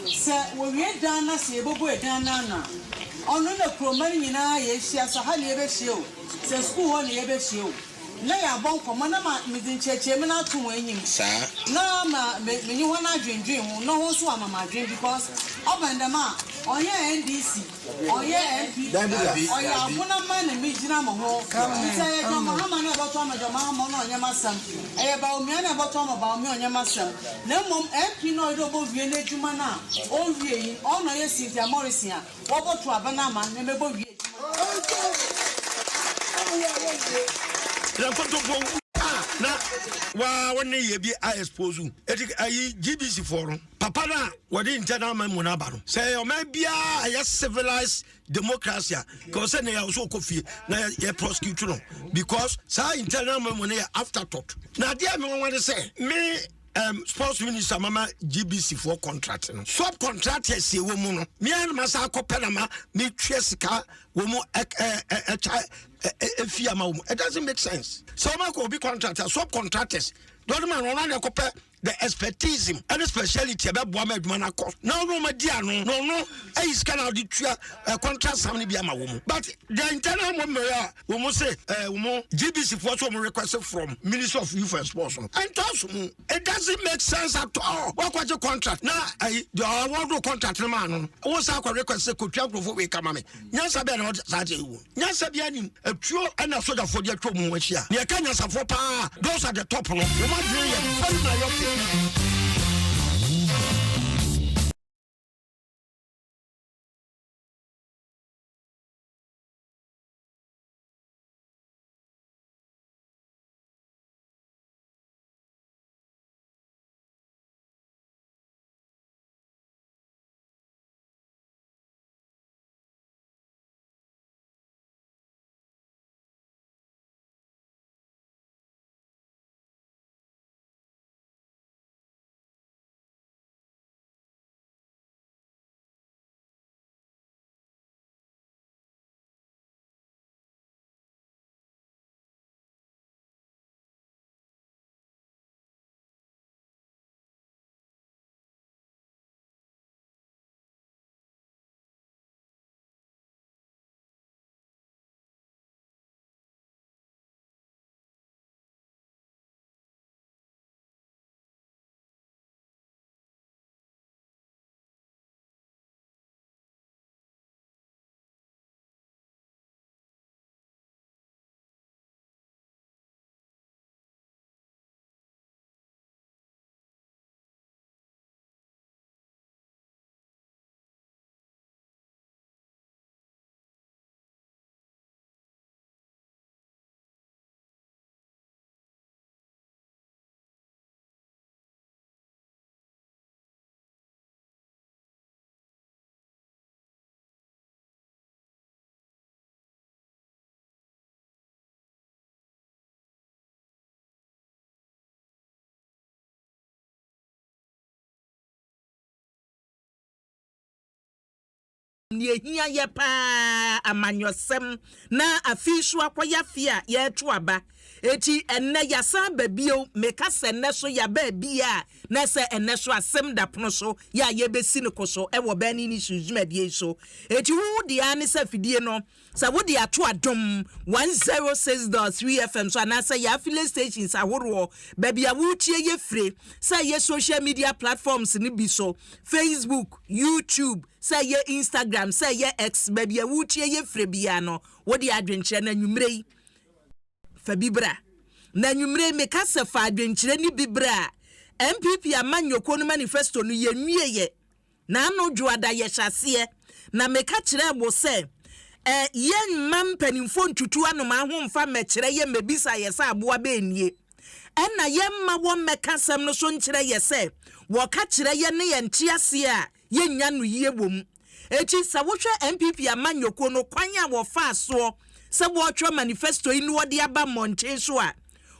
Sir, we are done as a bobo dana. On the cromani in our yes, she has a highly ever show. Says school only ever show. Nay, I won't come on a man within church, not to winning, sir. No, ma, when you want to dream, no one swam my dream because up and the man, on your NDC, on your MP, on your one man and me, Jinamo, come and say, come on, about Tom, your mamma on your master, about me, about Tom, about me on your master. No mom, MP, no, double Vienna, Jumana, all ye, all my Cynthia Morrison, what about Trabanama, never be. Na wa woni ye bi I expose you ayi GBC forum papa na wodi internal memo na ba no say o ma bia ya civilized democracy because say na ya so kofi na ya prosecute no because say internal memo na afterthought na dia me won say me sports minister mama GBC for contract no subcontractors ye wo mu no me an masa akopela ma me twa sika wo mu it doesn't make sense. Some could be contractors, subcontractors. Don't man run the expertise and speciality about Boamed Monaco. No, my dear, no, I scan out the contract somebody be a woman. But the internal woman say, GBC for some requested from Minister of Youth and Sports. And it doesn't make sense at all. What was your contract? Now, the award contract man was our request could travel for we come. Yes, I better not say you. Yes, I be a true and a sort of for your trouble, which here. Near Kenya, for power, those are the top of you might be Ye hia ye pa amanyosem na afishu akoya fia ye tuaba eti enne yasa babio meka se ne so ya babia na se enne so asem da pono so ya ye besi ne koso e wo bani ni suzumedie so eti wu dia ne se fidie no sa wo dia to Adom 106.3 FM so na se ya affiliate stations ahoro babia wu tie ye free se ye social media platforms ni bi so Facebook, YouTube, say ye Instagram, say ye X, baby, a wuchie ye frebiano, what the adventure na numre Fabibra. Na numre me kasa fa adventure ni bibra. MPP a man yokonu manifesto no ye nwie ye. Na no dwoada ye hyase na me ka kire bo se yen mam panimfo ntutu anoma ho mfa me kire ye mebisa ye sa aboa be nie. Ena ye ma wo mekasam no so nkire ye se wo ka kire ye ne ye ntiase a ye nya no ye wom eti sa wo hwe MPP amanyoko no kwanya wo fa so se wo twa manifesto inu wo de aba monte so a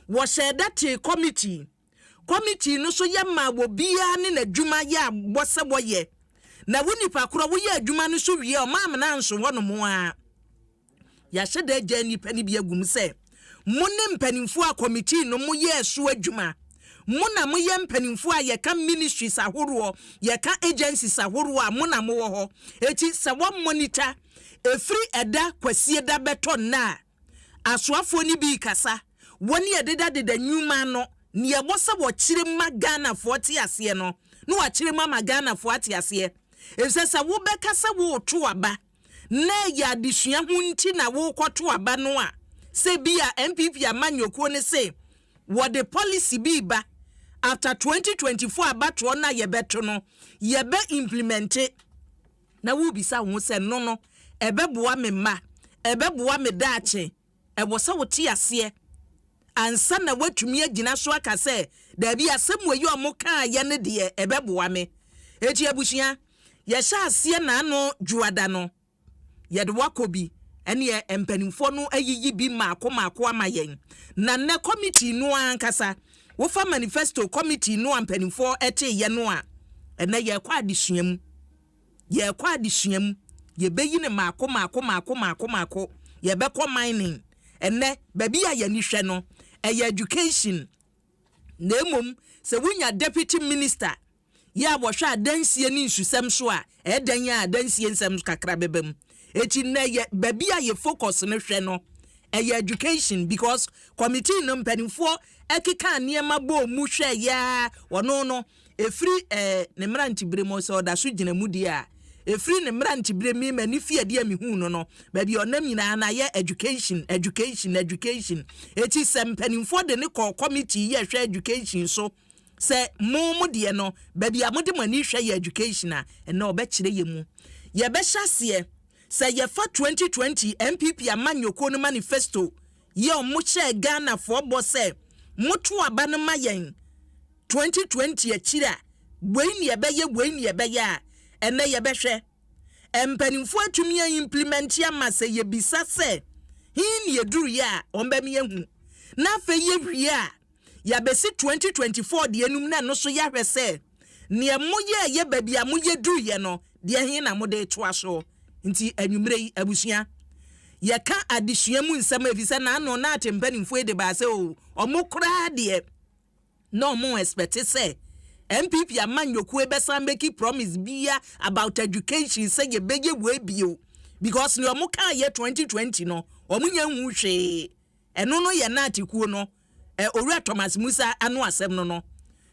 wo shedate committee no so ye ma wo bia ne nadwuma ye abo se wo ye na woni pakoro wo ye adwuma no so wie o ma amna nso wo no mo a ya shede gya nipa ni bia gum se mo ne mpanimfo a committee no mo ye so adwuma muna mo ye mpanimfo a ye ka ministries ahoro ye ka agencies ahoro a muna mo ho eti se wo monitor efri eda kwasie da beto na asoafo ni bi kasa woni ededa de nyuma no ne ye bosa wo kire ma Ghana fo te ase no no wa kire ma Ghana fo ate ase efsesa wo bekasa wo to aba na ya disua hu nti na wo kwoto aba no a se bia MPP amanyoko ne se what the policy be ba after 2024 abato na ye beto no ye be implement na wo bisa ho se no ebeboa me ma ebeboa me daache ebosa wo te ase ansa na watumi agina so aka se da bi asem wayi omo kan ye ne de ebeboa me eti abusia ye sha ase na ano juada no ye de wakobi ene empanimfo no ayiyi bi maako amayen na ne committee no ankasa wo fa manifesto committee no empanimfo ete ye no a ene ye kwa adesuam ye beyi ne maako ye be ko mining ene baby a ye ni hwe no education na emom se wunya deputy minister ya bo hwa adansie ni nsusem so a edan ya adansie nsem kakra bebem eti na ye baby a ye focus ne hwe no education because committee no mpanimfo ekika niema bo mu hwe ya wono no efri ne mrantibire mo so da so gina mu dia efri ne mrantibire mi mani fie dia mi hu no baby onam nyina na ye education eti se mpanimfo de ne committee ye hwe education so se mo de no baby amode mani hwe ye education a na obekire ye mu ye be hyase se ye fa 2020 MPP amanyoko no manifesto ye omoche Ghana for bo se moto aba no mayen 2020 akira bweni ye beye a ene ye behwe empanimfo atumi implement ya mase ye bisa se hin ye duru ya ombemi ehu na fe ye hwie a ya besi 2024 de enum na no so ya hwese ne moye ye baby a moye duru ye no de hin na mode to aso nti anwumre yi abusua ye ka adesua mu nsem afisa na no na atempanimfo de ba se o omokra de no mo expect say MPP amanyoko ebesan make promise bia about education say ye bege we bio because no mo kan ye 2020 no omunya hu hwe eno no ye na atikuo no owura Thomas Musa anu asem no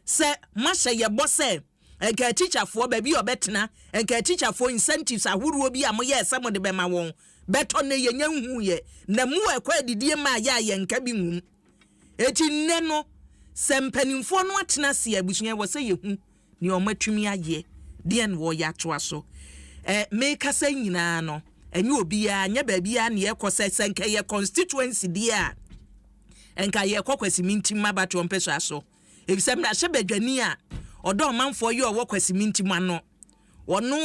se masha ye bose enka teacher for baby obetena enka teacher for incentives ahuru bi amoye esem de bema won beto ne ye nya hu ye na mu ekwa didie ma ya nka bi hu eti nne no sempanimfo no atena se abusua wo se yehu ni omatumi aye de en wo ya to aso me kasa nyina no enye obi ya nya ba bia na ye kose senka ye constituency dia enka ye kokwasi minti mabato mpeso aso ebisem na hye badwani a odo manfo ye owo kwasi minti mano wono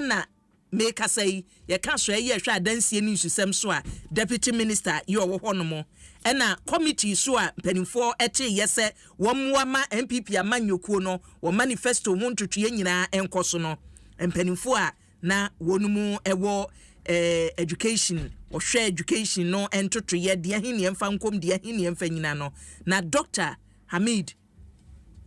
na me kasa yi ye ka so ye hwe adansie ni nsusem so a deputy minister ye owo hono ena committee so a penifo ete yese womwama MPP amanyoko no wo manifesto ho ntutue nyina enkoso no penifo a na wonumu ewo education o share education no entutue de ahini emfa nkom de ahini emfa nyina no na Dr. Hamid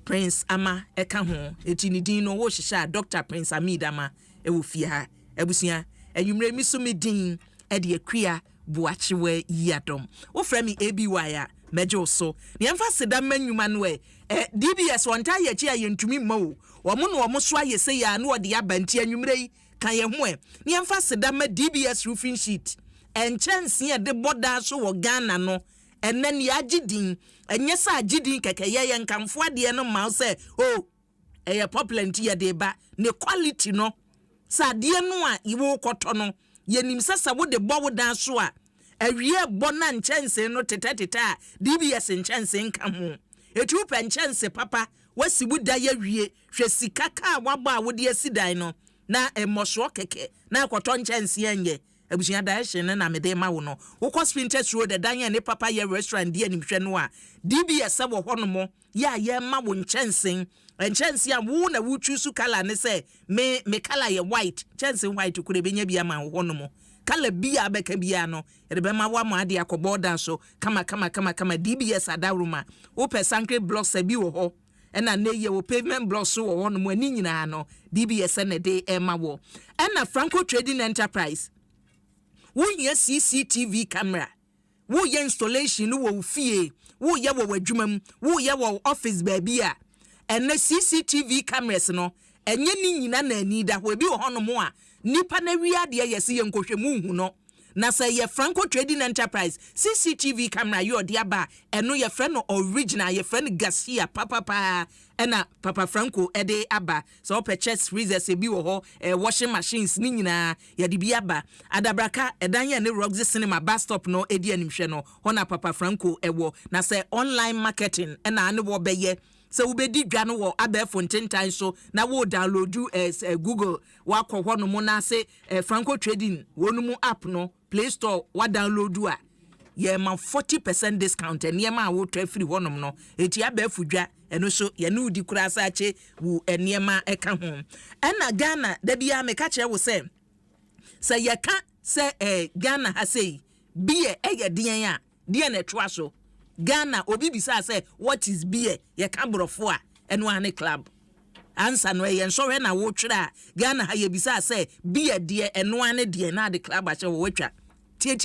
Prince Ama eka ho etinidin no wo hihya Dr. Prince Hamid Ama ewo fie ha ebusia enwumre mi so medin e de akua buachiwe Adom wo fra mi ABY a mejo so ne emfa seda mannwuma no DBS wonta ye chi ayentumi ma o wo mo no wo so ayese ya na ode abanti anwumre yi kan ye ho ne emfa seda ma DBS roofing sheet enchance ye de boda so wo Ghana no enne ne agidin enye sa agidin kekeye ye nkamfo ade no ma se o eye poplant ye de ba ne quality no sa de no a iwo koto no yenim sasa wo de bo wo dan so a awie bo na nchense no teteteta DBS nchense nka ho etu pe nchense papa wasi buda ya wie hwe sika ka wabo a wo de asidan no na emoso keke na akoto nchense yenye abusia direction na mede ma wo no wo ko Spintex Road de dan ya ne papa ye restaurant de anim hwe no a DBS wo ho no mo ya ye ma wo nchense a wo na wo chusu color ne se me color ye white nchense white kure benya bia ma wo no mo kala bia beka bia no erebe ma wa ma de akoboda so kama DBS adawruma wo pe sankre blocks bi wo ho ɛna ne ye wo pavement blocks so wo no mo ani nyina no DBS na de ema wo ɛna Franco Trading Enterprise wo ye CCTV camera wo ye installation no wo fie wo ye wo adwumam wo ye wo office baby a ɛna CCTV cameras no enye ni nyina na ani da ho bi wo hono mo a nipa na wiade ye se ye nkohwɛ mu hu no na say ye Franco Trading Enterprise CCTV camera yo de aba eno ye friend no original ye friend Garcia papa ena papa Franco ede aba so purchase freezers e bi wo ho washing machines ni nyina ye de bi aba adabraka edan ye ne Roxy Cinema bus stop no edi animhwe no ho na papa Franco ewo na say online marketing ena ne wo beye so ubedi dwa no wo abefo ntentan so na wo download Google wa kɔ no mo na say Franco Trading wonu mu app no Play Store wa download do a ye ma 40% discount and ye ma wo tra free honom no eti abefo dwa eno so ye ne udi kura sa che wu enema eka ho ena Ghana da bia me ka kire wo say ye ka say Ghana ha say beer eye den a de na twa so Ghana obi bisa say what is beer ye ka brofo a eno ane club answer no ye nso we na wo twere Ghana ha ye bisa say beer de eno ane de na de club a che wo watwa tie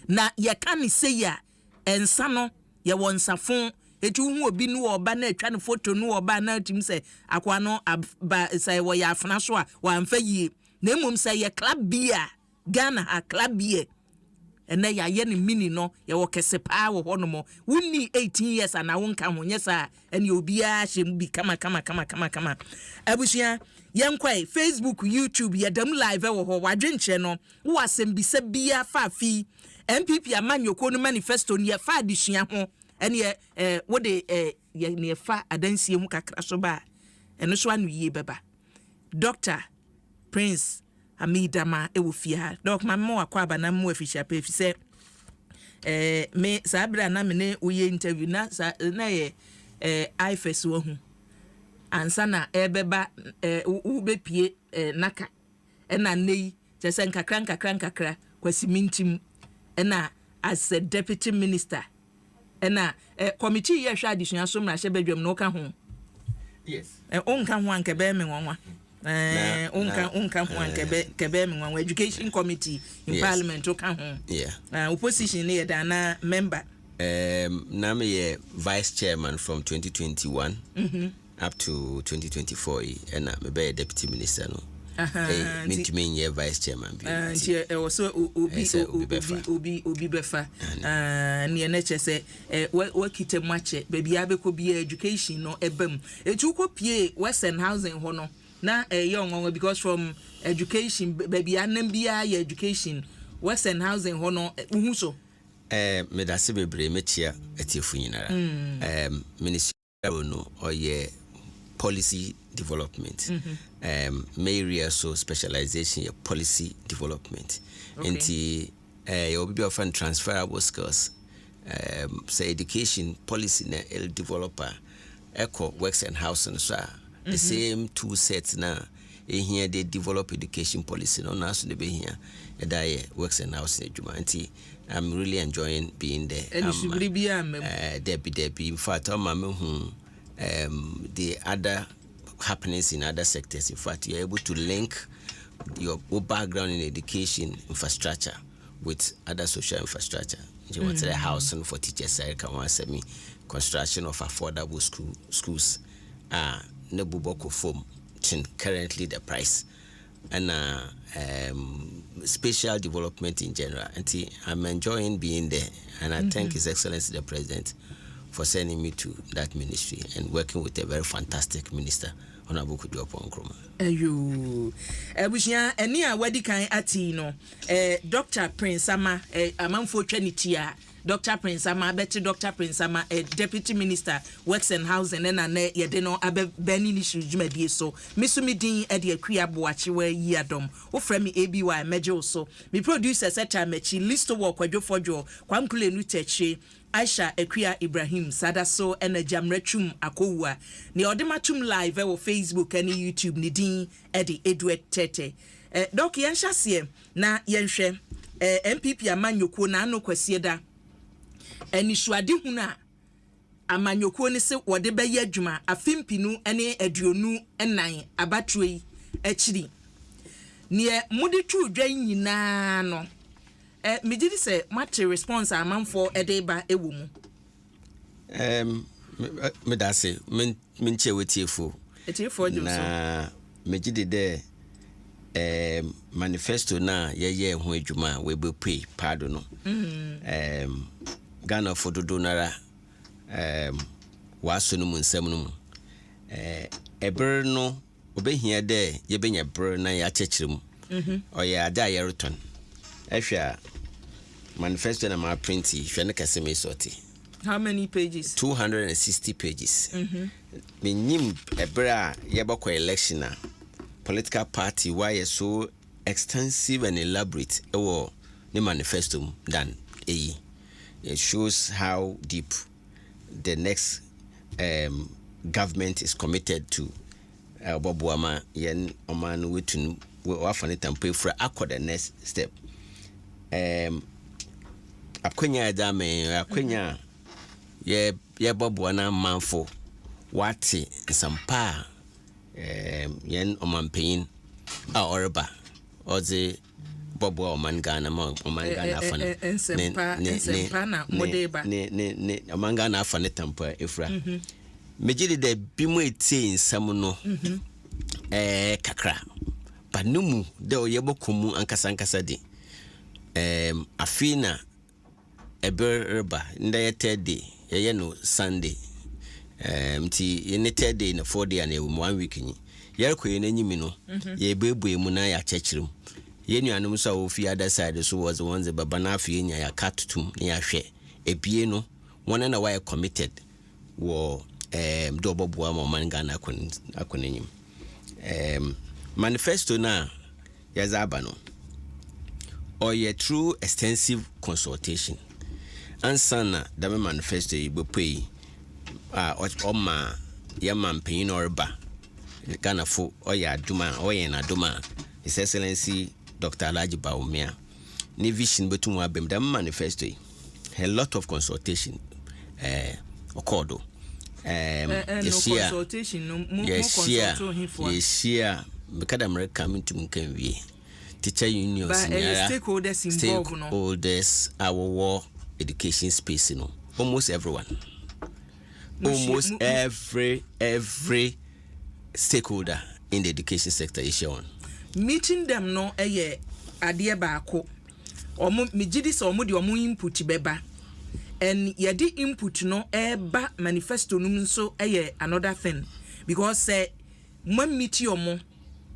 na ye ka ni say ya ensa no ye won safon etu hu obi no oba na atwa ne photo no oba na tim say akwa no ba say wo ya afna so a wa amfa yie na emom say ye club beer Ghana ha club beer ene ya ye ne mini no ye wo kese pa wo ho no mo wuni 18 years ana won ka ho nyesa ene obi a hye bi kama abusia yenkwai Facebook YouTube ye dam live wo ho wadwenche no wo asem bi se bia fa fi MPP amanyoko no manifesto ne fa adesua ho ene wo de ye ne fa adansie mu kakra so ba eno so anu yie beba Dr. Prince Amidama ewo fia dok mammo akwa bana mu afisha pe fi se me sabra na me ne uye interview na ye ifes wo hu ansa na ebeba ubepie naka ena nei chese nkakra kwasi mintim ena as a deputy minister ena committee ye hwa adisua so mra hye badwam no ka ho yes onka ho anke be me nwanwa unka ho kebe me nwanwa education committee in yes. Parliament o ka ho yeah opposition ne da na member na me ye vice chairman from 2021 up to 2024 and me be deputy minister no me ye vice chairman bi also obi befa ne na chese wa kitemache baby abeko bi education no ebam etu ko pie Western housing ho no na young because from education baby anam bia ye education Western housing ho no hu so me da se bebre me tia etiefu nyinara ministry no oye policy development area so specialization your policy development enti obi be often transferable skills say education policy na el developer eco works and housing so the same two sets na here they develop education policy no na so they be here that works and housing adwuma enti I'm really enjoying being there. Debbie. In fact, the other happenings in other sectors. In fact, you're able to link your background in education infrastructure with other social infrastructure. You want the housing for teachers, construction of affordable schools. Nebuboko form currently the price. And special development in general. And I'm enjoying being there, and I thank His Excellency the President for sending me to that ministry and working with a very fantastic minister, Honorable Kujopo Nkrumah. Ayo, Ebushia, eni a wedi kan ati no, Dr. Prince Ama, amanfo twanitia. Dr. Prince Ama, better Dr. Prince Ama, Deputy Minister, Works and Housing, and ane yedeno abe beni ni shujumedie so. Misumi din edi akria boachiwe yi Adom. O fremi ABY mejo so. Mi producer seta mechi listo wo kwadwo fojo kwa mkule nuteche. Aisha Ekria Ibrahim Sadaso ene Jamrechum Akowa. Ni odematum live wo Facebook and YouTube ni din edi Edward Tete. Dok yenshasye na yenhwe MPP amanyoko na ano kwasieda. Eni suade huna amanyokuo ne se wode bɛyɛ adwuma afimpinu ne aduonu nan abatro yi akiri ne mode tu dwa nyinaa no megidi sɛ mate response amanfo ede ba ewo mu me da se men che wetiefo na megidi de manifesto na ye ho adwuma we be pay pado no Ghana for dodo nara waso no mu nsɛm no mu eber no obehia de ye benya ber na ya kyekere mu oya ada ye return ehwa manifesto na ma printi hwe ne kase me sorti. How many pages? 260 pages. Menyim ebra ye bako election na political party why is so extensive and elaborate the manifesto than a. It shows how deep the next government is committed to Bobuama yen oman witun wafane tampe for the next step. Akwenya adame akwenya ye Bobuana manfo wati sampa yen omanpain a oreba oze bobo oman Ghana fan ensempa na modeba ne oman Ghana fan tampa efra mejidi de bimu eti nsam no kakra panumu de oyebokomu ankasa de afina eberba nda Thursday ye no Sunday mti ne Thursday na 4 day na 1 week ni yerkoye na nyimi no ye bebuye mu na ya chechirim ye nuanom so ofi other side so was the ones baba na afie nya ya katutum na ya hwe ebie no one na why committed wo do boboa mo man Ghana akonanyim manifesto na ya zaba no or ye through extensive consultation ansana da manifesto yi bopei oma yaman pain orba Ghana fo oya aduma oye na aduma His Excellency Dr. Alhaji Bawumia ni vision betum abem da manifesto yi a lot of consultation okodo yesia because America mintum kan wie teacher unions nyara stakeholders our war education space no almost everyone almost every stakeholder in the education sector is shown meeting them no ade baako omo mejidi so omo de omo input beba and yedi input no ba manifesto num so another thing because say when meet omo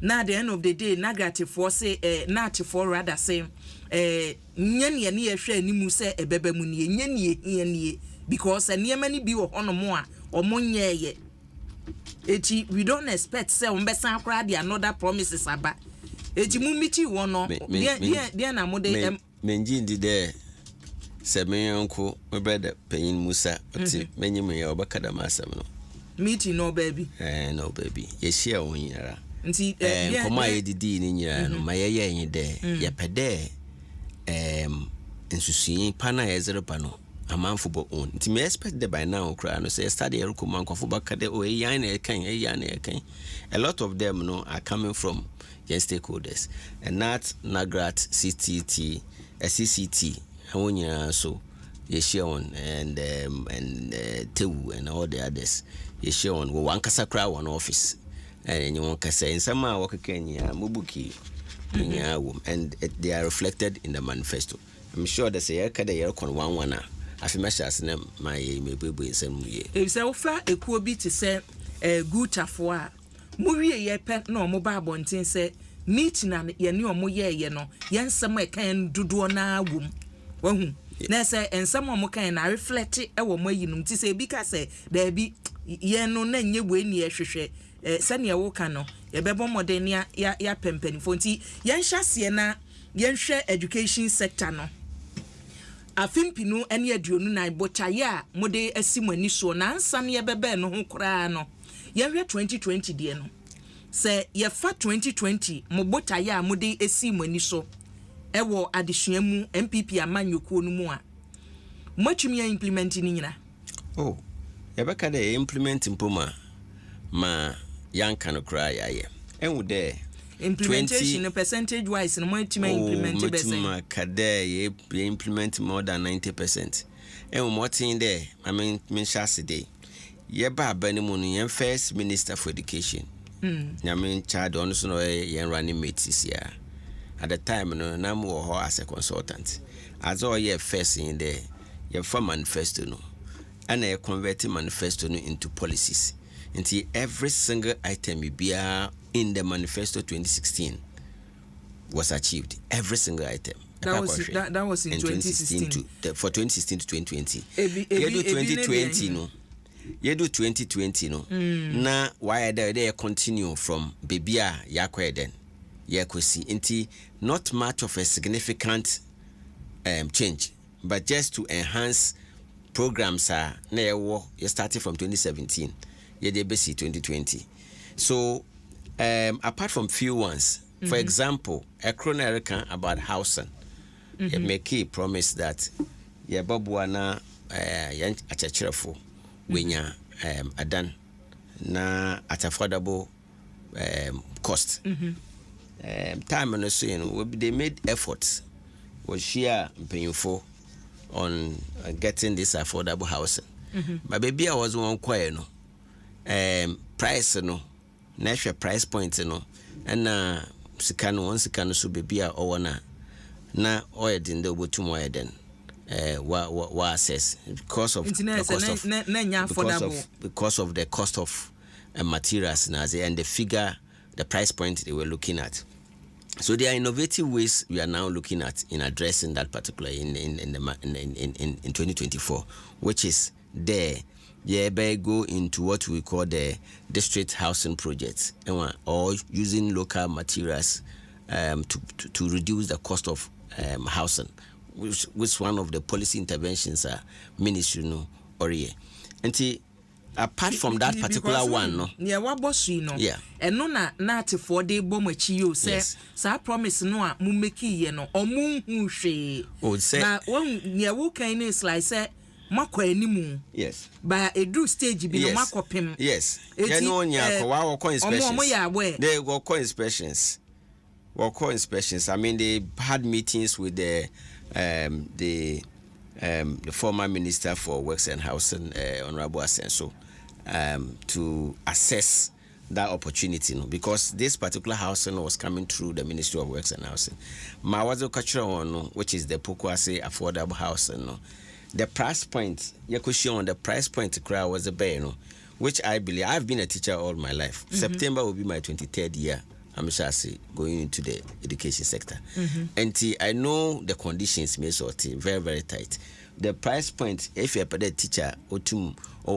na at the end of the day negative for say not for rather say nyane ne yehwe animu say ebeba mu ne nyane because niema ni bi wo hono mo a omo nyeye eti we don't expect say ombesa akra the another promises aba eti mu miti wo no dia na mo de menji ndi de se menyanko my brother Penyin Musa oti menyim ye obakada masam no miti no baby no baby ye share won yara nti koma ye didi ni nyara no mayeye yin de ye pede ensusuyin pana ye zero pa no amanfo bo on nti me expect the by now kra no say study erko mankofo bakade o yan na ekan a lot of them no are coming from your stakeholders and not Nagrat CTT CCT honya so ye share on and Tewu and all the others ye share on wo wankasa kra one office and you won kasa insama work Kenya mubuki and they are reflected in the manifesto. I'm sure that say kada ye kon one afimashas na my mebebu nsam ye e say ofa ekuo bi te say gutafo a muwie ye pe na omo ba abonten say meet na ye ne omo ye no ye nsam e kan dodo na agum wahu na say ensam omo kan na reflect e wo mayinum ti say bi ka say da bi ye no na nye bu eni ehwehwe sane wo ka no ye bebo modern ya pempanifo nti ye nhase na ye nhwe education sector no afimpinu ene aduonu na bochaye a mode asimani so na ansa ne bebe no ho kura no ye hwe 2020 die no se ye fa 2020 mo bochaye a mode asimani so ewo adesuamu MPP amanyokuo no mu a matwumi ya implement ni nyina yɛbɛka dɛ implement mpoma ma yanka no koraa yɛayɛ ɛhu dɛ implementation 20, percentage wise no motima implement bɛsɛ ka dɛ yɛ implement more than 90%. ɛhu mɔten dɛ menhyɛ ase de yɛba aba no mu no yɛn first minister for education nyame nkyade ɔno so no yɛn running mate sisia at the time no na mu wɔ hɔ as a consultant as all yɛ first in there yɛfa manifesto no ɛna yɛ converting manifesto no into policies until every single item biara in the manifesto 2016 was achieved. Every single item. That was in 2016 for 2016 to 2020. You do 2020 no. You do 2020 no. Na why they continue from bibia yakwe then. Yakosi inti not much of a significant change, but just to enhance programs are na you started from 2017. You did 2020. So apart from few ones, for example, a chrono about housing, you make a promise that ya babuana yan achachirafo wenya adan na at affordable cost. Time and so they made efforts was share painful on getting this affordable housing. But baby I was one quiet no price no national price point no and sikano one sikano so baby a owana na oil din the obotum oil den wa access because of the cost of materials and the figure the price point they were looking at. So there are innovative ways we are now looking at in addressing that particular in 2024, which is there. Go into what we call the district housing projects, or using local materials to reduce the cost of housing, which one of the policy interventions are ministry or and apart from that particular one no yeah what boss you know yeah and no na for day bomachi you say sa promise no a mu make ye no omu hu hwe oh say na won yeah wo kan is like say makwa animu yes by a do stage bi no makopem yes yeah no nya ko wa wo inspections they go call inspections I mean they had meetings with the former minister for works and housing honorable Asenso to assess that opportunity because this particular housing was coming through the Ministry of Works and Housing. Mawazo Kachura which is the Pokwase affordable housing the price point on the price point to cry was a bear which I believe I've been a teacher all my life. September will be my 23rd year. I'm going into the education sector. And I know the conditions may sort very, very tight. The price point, if you're a teacher or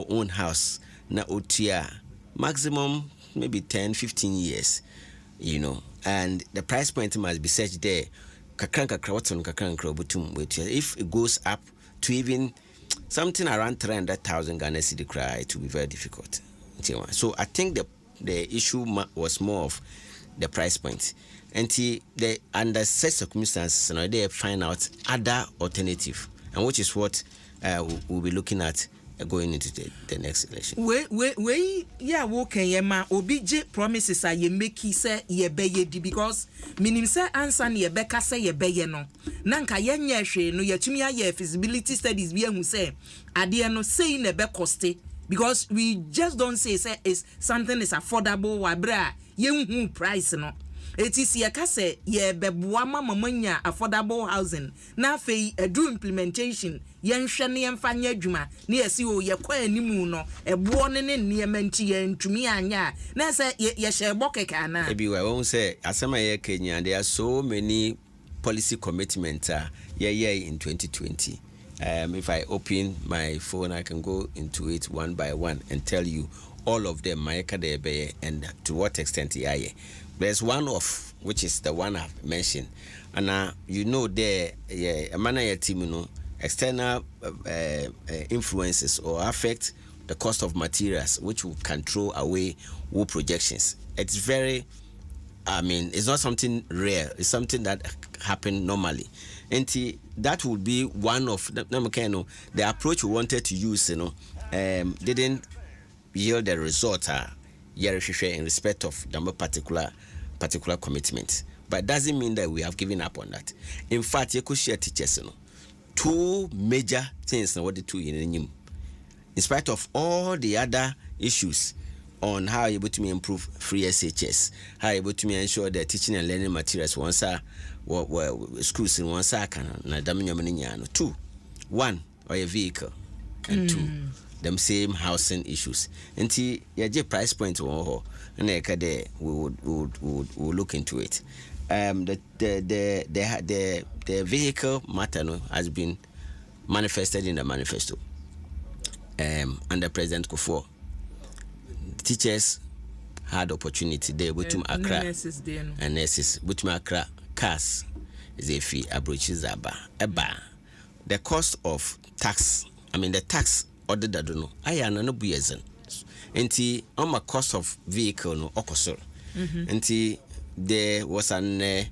own house, na otia maximum maybe 10-15 years, and the price point must be set there. If it goes up to even something around 300,000 Ghana cedi cry, it will be very difficult. So I think the issue was more of the price point. And under such circumstances, they find out other alternative, and which is what we'll be looking at going into the next election. We okay ma obi je promises are ye make say ye beye di because minim say answer ye beka say ye beye no nanka ye nya hwe no yatumi aye feasibility studies bi ahu say ade no say na be cost because we just don't say is something is affordable wa bra ye hu price no. It is ye kase ye beboa mamanya affordable housing na afei edu implementation ye nhwe ne yemfa nya adwuma na yesi o ye kwa animu no ebo ne nniema nti ye ntumi anya na se ye hye bokeka na ebi we won say asema ye Kenya there are so many policy commitments in 2020. If I open my phone I can go into it one by one and tell you all of them and to what extent there's one of which is the one I've mentioned, and there a manner team external influences or affect the cost of materials which can throw away war projections. It's very it's not something rare, it's something that happen normally, and that would be one of the approach we wanted to use didn't yield the result in respect of the particular commitment. But doesn't mean that we have given up on that. In fact, you could share teachers, two major things what the two in spite of all the other issues on how able to improve free SHS, how able to ensure that teaching and learning materials once schools in one can two, one or a vehicle, and two them same housing issues. And the price point and we would look into it. The vehicle matter has been manifested in the manifesto under President Kufuor. Teachers had opportunity there with Accra and nurses with Accra cars is a fee approaches eba the cost of tax, the tax order that don't know I am no buyezen enti on my cost of vehicle no okosoro enti there was a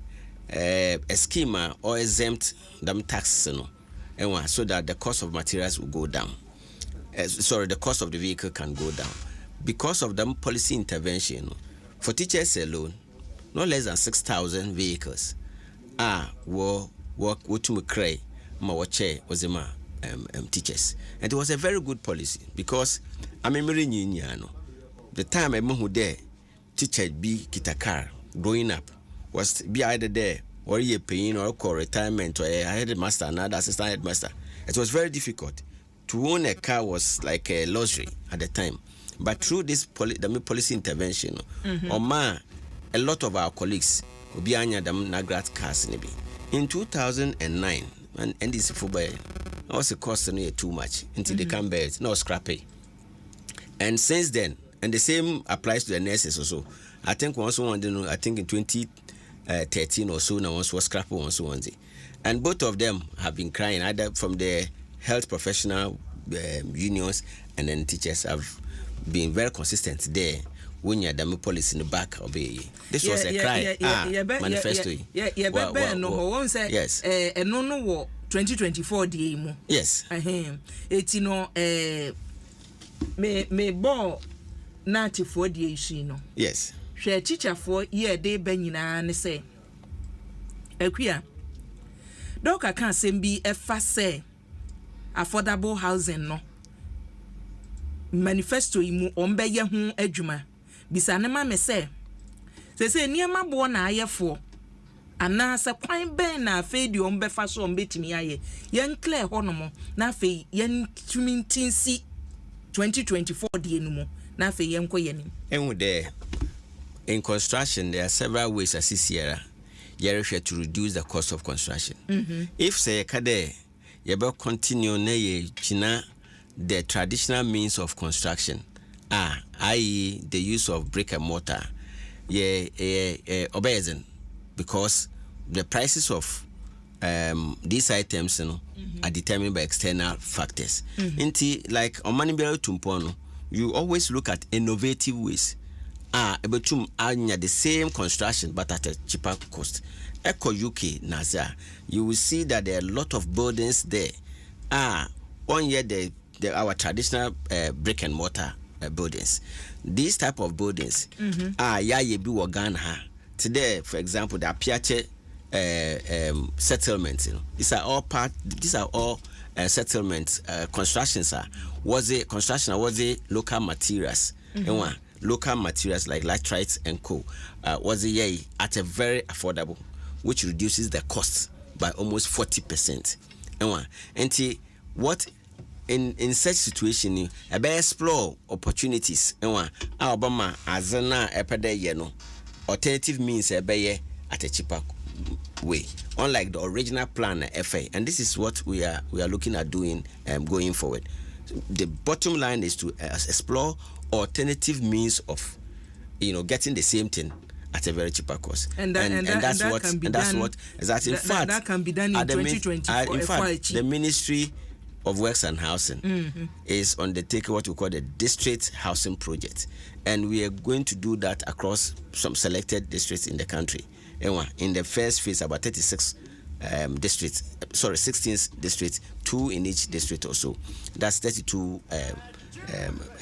scheme or exempt them tax no and so that the cost of materials will go down. The cost of the vehicle can go down because of them policy intervention. For teachers alone, no less than 6,000 vehicles were to me cry my watcher was teachers, and it was a very good policy because I remember the time I moved there, teacher be kitakar growing up was be either there or a paying or call retirement or a headmaster, another assistant headmaster. It was very difficult. To own a car was like a luxury at the time. But through this policy intervention, a lot of our colleagues will be under the Nagrat cars. In 2009, and this for by also costing too much until they can bear it, no scrappy. And since then, and the same applies to the nurses also. I think once one, I think in 2013 or so, now once was scrappy once one day. And both of them have been crying either from the health professional unions, and then teachers have been very consistent there. When you have policy in the back of this was a cry. Manifesto. Yes. And no 2024 DMO. Yes. Me bo 94 DA. Yes. Share teacher for year day benina and say. Equia. Doka can't send be a fast say. Affordable housing no manifesto imu ombe ye hu adwuma bisane ma me se niema bo na ayefo ana se kwan ben na afi di ombe fa so ombetimi aye yen clear honomo na afi yen tumintinsi 2024 die no mo na afi yen koye ni there in construction there are several ways as here to reduce the cost of construction. If say kade you better continue na the traditional means of construction, i.e. the use of brick and mortar, obeying because the prices of these items are determined by external factors. Like on Manibero Tumpono, you always look at innovative ways. Able to the same construction but at a cheaper cost. Echo UK Nazar, you will see that there are a lot of buildings there. 1 year our traditional brick and mortar buildings. These type of buildings yebi Wagana. Today, for example, the Apiache settlements, these are all settlements, constructions was it local materials. Local materials like latrites and co was at a very affordable, which reduces the cost by almost 40%. And what in such situation you explore opportunities Obama azana epede alternative means at a cheaper way, unlike the original plan FA. And this is what we are looking at doing going forward. The bottom line is to explore alternative means of getting the same thing at a very cheaper cost, and that's what exactly. In fact, that can be done in 2024. In fact, the Ministry of Works and Housing is undertaking what we call the district housing project, and we are going to do that across some selected districts in the country. In the first phase, about 36 16 districts, 2 in each district or so. That's 32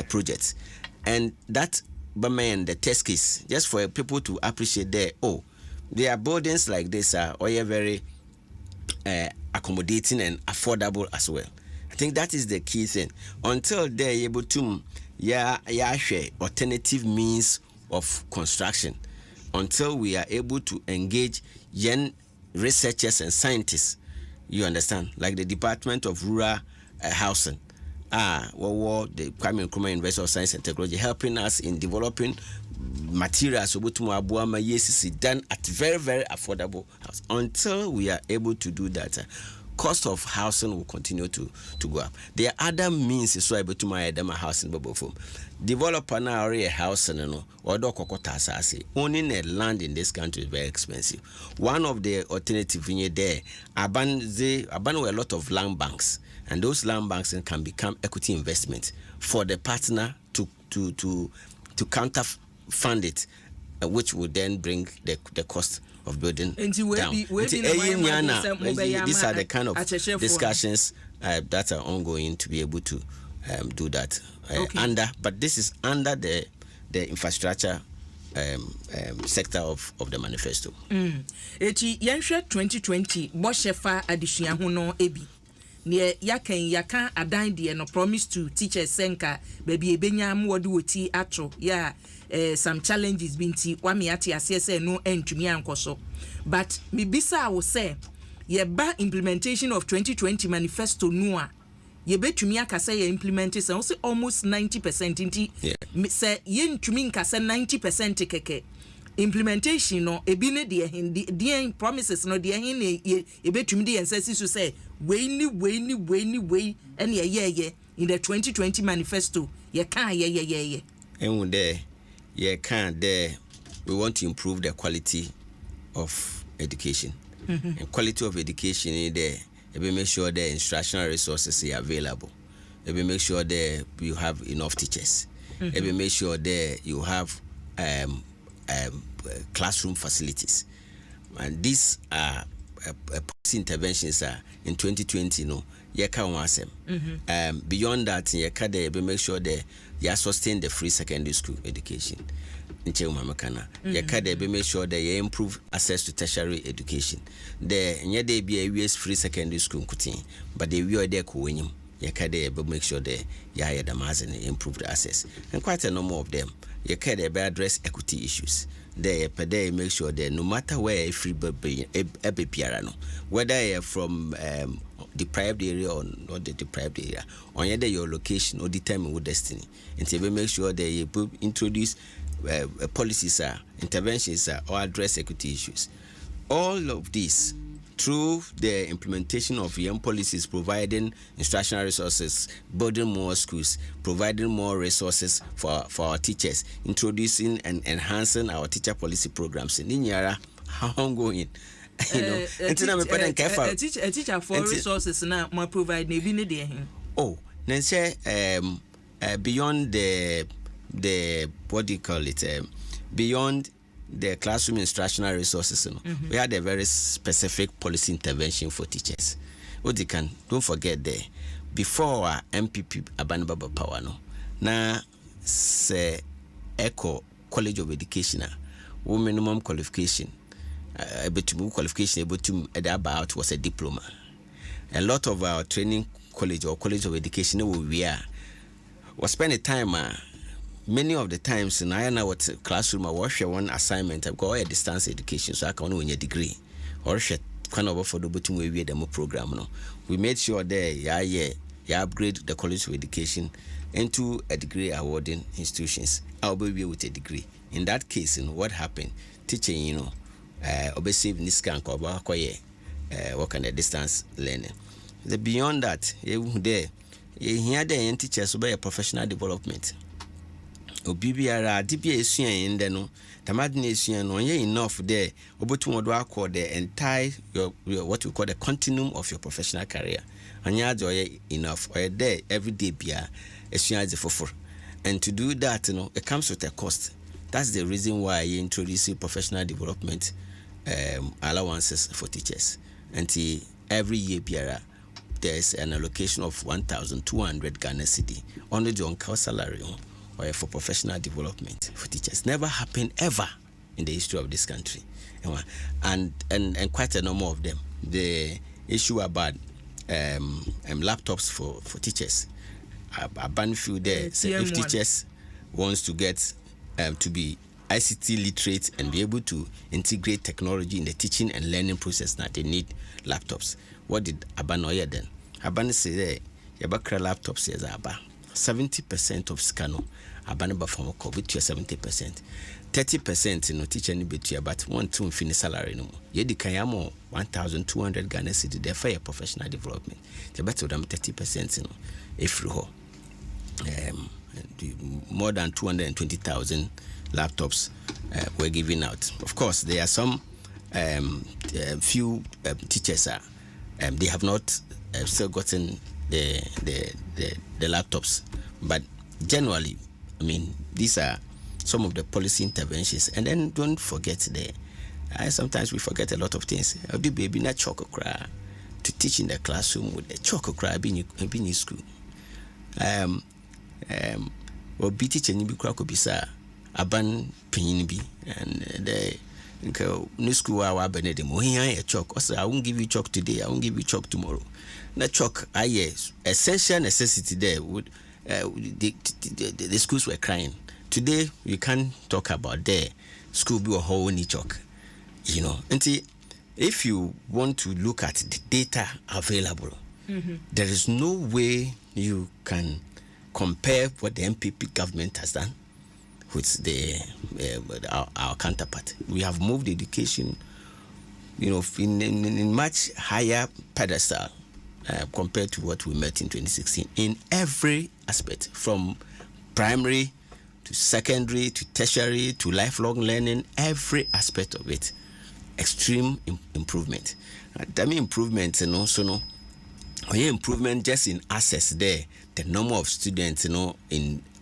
projects, and that the test case just for people to appreciate there are buildings like this are very accommodating and affordable as well. I think that is the key thing. Until they're able to share alternative means of construction, until we are able to engage young researchers and scientists, you understand, like the Department of Rural Housing, the Kwame Nkrumah University of Science and Technology, helping us in developing materials done at very, very affordable house. Until we are able to do that, cost of housing will continue to go up. There are other means so able to my housing bubble form. Developer now already a house or owning a land in this country is very expensive. One of the alternatives in there, abandon a lot of land banks, and those land banks can become equity investment for the partner to counter fund it, which would then bring the cost of building down. These are the kind of discussions that are ongoing to be able to do that but this is under the infrastructure sector of the manifesto. Eti yenhwe 2020 boshefa adisua ho no ebi ne yaka adan de no promise to teachers senka baby ebenya amwode woti ato ya some challenges binti wame ate asese no entumi ankoso, but mibisa wo say yeba implementation of 2020 manifesto no a yebetumi akasa ye implement say almost 90% inti say yentumi nkasa 90% keke implementation no ebi ne de promises no de hin ne ebetumi de ensesi so say we ene ye in the 2020 manifesto ye kan ye and there you can there we want to improve the quality of education. And quality of education is there. We make sure the instructional resources are available. We make sure that you have enough teachers. We make sure that you have classroom facilities. And these are policy interventions in 2020. Beyond that, we make sure that you sustain the free secondary school education. We make sure that you improve access to tertiary education. There be a US free secondary school, but they will there make sure that you hire them as and improve the access. And quite a number of them, address equity issues. They make sure that no matter where a free baby, whether you're from deprived area or not the deprived area, on your location or determine your destiny. And so we make sure that you introduce policies, interventions, or address equity issues. All of this through the implementation of young policies, providing instructional resources, building more schools, providing more resources for our teachers, introducing and enhancing our teacher policy programs. In Inyara, how ongoing. A teacher for resources now more provide beyond the what do you call it, beyond the classroom instructional resources, we had a very specific policy intervention for teachers. What you can don't forget there before our MPP Abanbaba Power now say Echo College of Education minimum qualification about was a diploma. A lot of our training college or college of education was spending time many of the times in I know what classroom I watch one assignment I've got a distance education, so I can win a degree or shit kind of for the bottom we demo program. We made sure there you upgrade the college of education into a degree awarding institutions. I'll be with a degree. In that case, what happened? Teaching, obviously Niskan Koba work on the distance learning. The beyond that, there here the teachers obey a professional development. Obibiara DBA Suyan in the no, Tamadine Suyan, no, enough there, Obutu call the entire what we call the continuum of your professional career. And you enough, or there every day be a Suyan for. And to do that, it comes with a cost. That's the reason why you introduce professional development allowances for teachers. And every year, there's an allocation of 1,200 Ghana cedi only the on-call salary or for professional development for teachers. Never happened ever in the history of this country. And quite a number of them. The issue about laptops for teachers. A ban few there. So if teachers wants to get to be ICT literate and be able to integrate technology in the teaching and learning process, now they need laptops. What did Aban Oya then? Aban say Yabakra laptops is Aba 70% of scano. Aban Bafamo COVID to 70%. 30% in teacher any bit about 1-2 finish salary no. Yedi Kayamo 1,200 Ghana cedi there for professional development. The better them 30% if you more than 220,000 laptops were given out. Of course, there are some few teachers they have not still gotten the laptops, but generally, I mean, these are some of the policy interventions. And then don't forget sometimes we forget a lot of things. I'll do baby not chalk cry to teach in the classroom with the chalk cry being in school. Or be teaching you could be sir aban pin be and the new school our benedict a chalk. Also, I won't give you chalk today, I won't give you chalk tomorrow. The chalk, yes, essential necessity there would the schools were crying. Today we can't talk about the school be a whole new chalk. And if you want to look at the data available, there is no way you can compare what the MPP government has done with our counterpart. We have moved education, in much higher pedestal compared to what we met in 2016 in every aspect, from primary to secondary to tertiary to lifelong learning, every aspect of it. Extreme improvement. That means improvement, improvement just in access there. The number of students,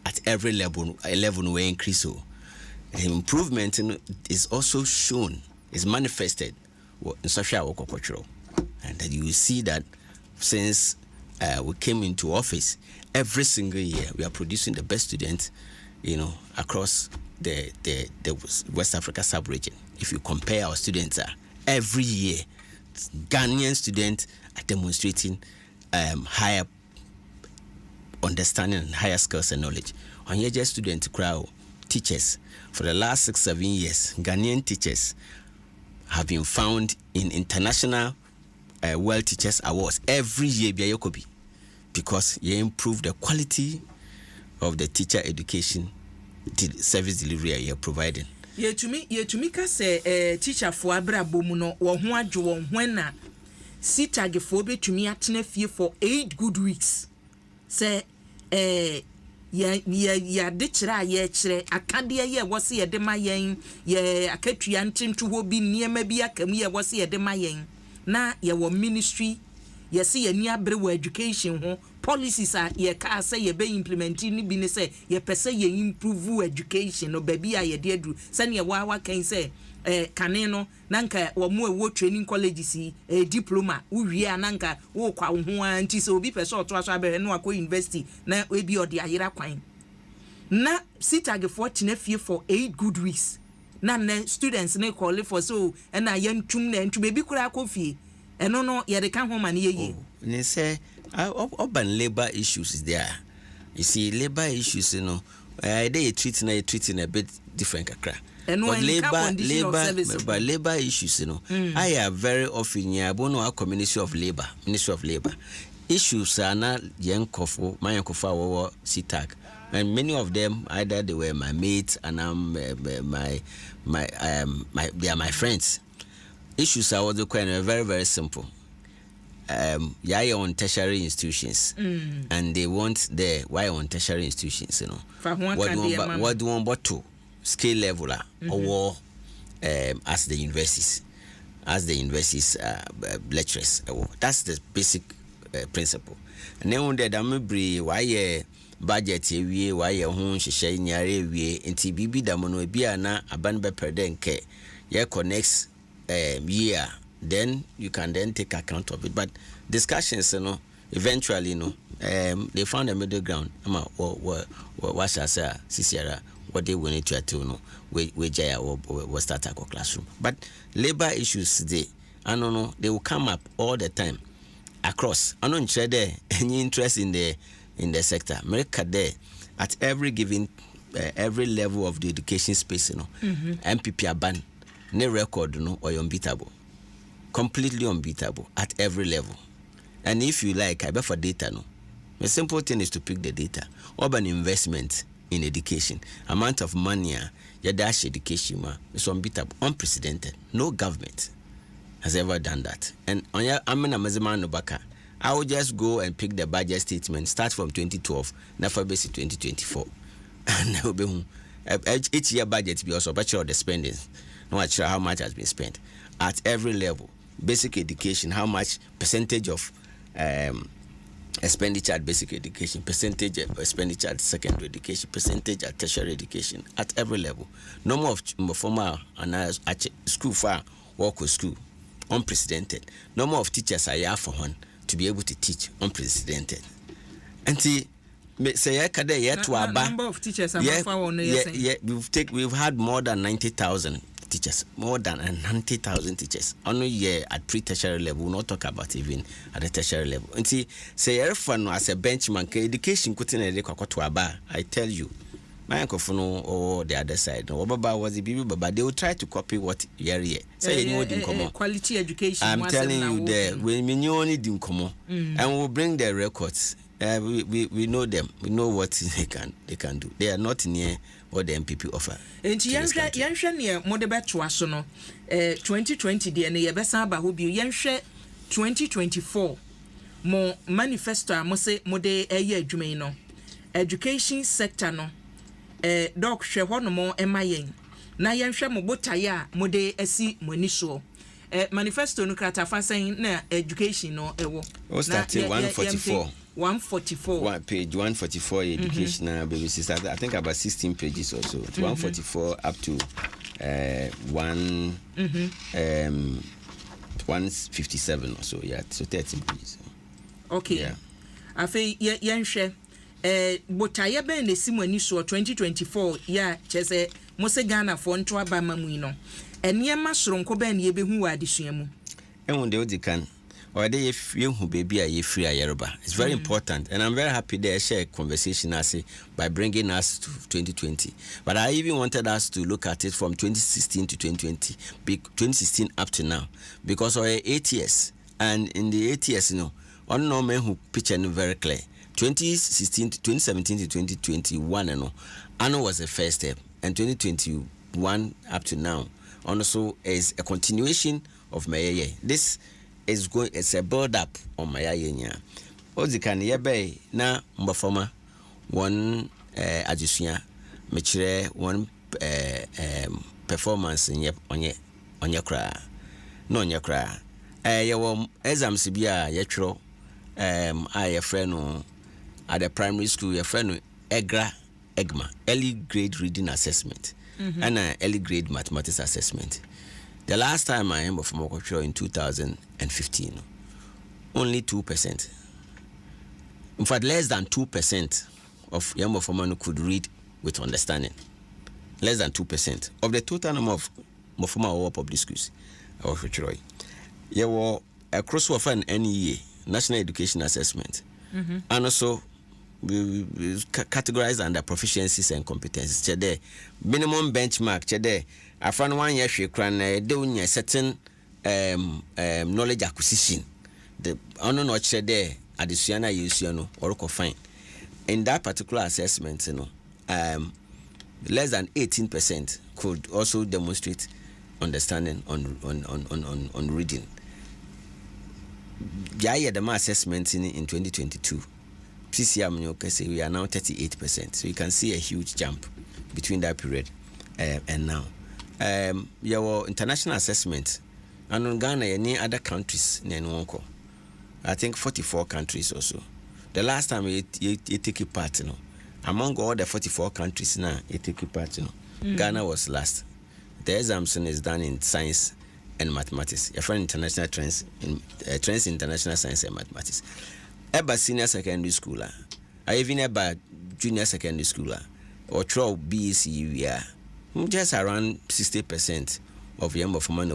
at every level will increase. So the improvement is also shown, is manifested in social work or cultural. And that you will see that since we came into office, every single year we are producing the best students, across the West Africa sub-region. If you compare our students, every year, Ghanaian students are demonstrating higher understanding and higher skills and knowledge. On here, just student crowd, teachers, for the last 6-7 years, Ghanaian teachers have been found in international World Teachers Awards every year, because you improve the quality of the teacher education service delivery you're providing. Yetumi ka se teacher fo abrabo mu no wo ho adwo wo hwen sitag fo betumi atena fie for 8 good weeks. Se ya de kira ye kire akade ye wo se ye de ma yen ye akatua ntintu ho bi niema bi akamu ye wo se ye de ma yen na ye wo ministry ye se ye ni abre wo education ho policies are ye ka say ye be implementing ni bi ne say ye pese ye improve education no baby a ye de adu say ne wa kan say kane no nanka wo mo ewo training colleges diploma uwie ananka wo kwa ho anti so obi pese oto aso abere no akọ university na ebi ode ayira kwan na sitag for fie for 8 good weeks na students ne call for so na yentum na entum ebi kura akofie eno no ye de kan ho ma ne ye ne say urban labor issues is there. You see, labor issues, they treating a bit different kakra. But labor issues, I have very often Ministry of Labor. Issues are not young kofu, my kofa sitag, and many of them either they were my mates and they are my friends. Issues are also quite very, very simple. Yaya on tertiary institutions, and they want why on tertiary institutions, what do you want to scale level or as the universities lecturers. That's the basic principle. And then on the why budget why home share nyare we nti bibi damono bia na aban be predenke ye connects year. Then you can then take account of it. But discussions, eventually, they found a middle ground. What shall I say? Sisiara, what they wanted to do, we jaya or start a classroom. But labor issues today, I don't know, they will come up all the time across. I don't share there any interest in the sector. America there at every given every level of the education space, MPP are banned. No record, or you're unbeatable. Completely unbeatable at every level. And if you like, I bet for data, the simple thing is to pick the data. Urban investment in education, amount of money, your dash education, is unbeatable, unprecedented. No government has ever done that. And on your Amena Baka, I will just go and pick the budget statement, start from 2012, now for basic 2024. And each year budget be also bachelor of the spending. Not sure how much has been spent at every level. Basic education, how much percentage of expenditure at basic education, percentage of expenditure at secondary education, percentage at tertiary education, at every level. No more of formal and at school far work with school, unprecedented. No more of teachers are here for one to be able to teach, unprecedented. And see, say number of teachers we've had more than 90,000 teachers, more than 90,000 teachers. Only year at pre-tertiary level, we'll not talk about even at the tertiary level. And see, say everyone as a benchmark education I tell you, my uncle or the other side, no Baba was the baby, but they will try to copy what say quality education. I'm telling you that when we only do come and we'll bring their records. We know them. We know what they can do. They are not near what the MPP offer. And yansha near modebet wasono 2020 the na yebesa ba hobi yansha 2024 mo manifesto amose mode eye adwuma no education sector no doc hwe ho no mo emayen na yansha mo botaya mode asi moniso manifesto no krata fa sen na education no ewo o start 144 page 144 educational baby sister. I think about 16 pages or so. 144 up to 157 or so. Yeah, so 13 pages. Okay. Yeah. Afi yenhwe botaye ben ne simani so 2024 yeah chese mose Ghana for nto aba mamu no. Eniema soronko ben ye behu wa adesua mu. Ehun de odikan or they who baby a free a Yoruba. It's very important, and I'm very happy they share a conversation by bringing us to 2020. But I even wanted us to look at it from 2016 to 2020, 2016 up to now, because of 8 years, and in the 8 years, on no men who picture very clear. 2016 to 2017 to 2021, Anno was the first step, and 2021 up to now also is a continuation of my year. This is going, it's a build up on my yenya. Ozikan yebe na mbafoma one adjusia mechire one performance onye kra no onye kra yewo exams bia yetwro a friend no at the primary school your friend no EGMA early grade reading assessment and early grade mathematics assessment. The last time I am from Okotro in 2015, only 2%. In fact, less than 2% of young Mofomano could read with understanding. Less than 2% of the total number of Mofoma or public schools. Okotro. There were a crossover and NEA, National Education Assessment, and also we categorize under proficiencies and competencies. Chede minimum benchmark. Chede I found 1 year she can do certain knowledge acquisition. The honor not there at the Siena Usiano or fine. In that particular assessment, less than 18% could also demonstrate understanding on reading. Yeah, the assessment in 2022. PCM we are now 38%. So you can see a huge jump between that period and now. Your international assessment and in Ghana any other countries I think 44 countries also. The last time you take a part, among all the 44 countries now you take a part, Ghana was last. The examination is done in science and mathematics. Your friend international trends in international science and mathematics. eba senior secondary school I even eba junior secondary school or throw BEC just around 60% of young of man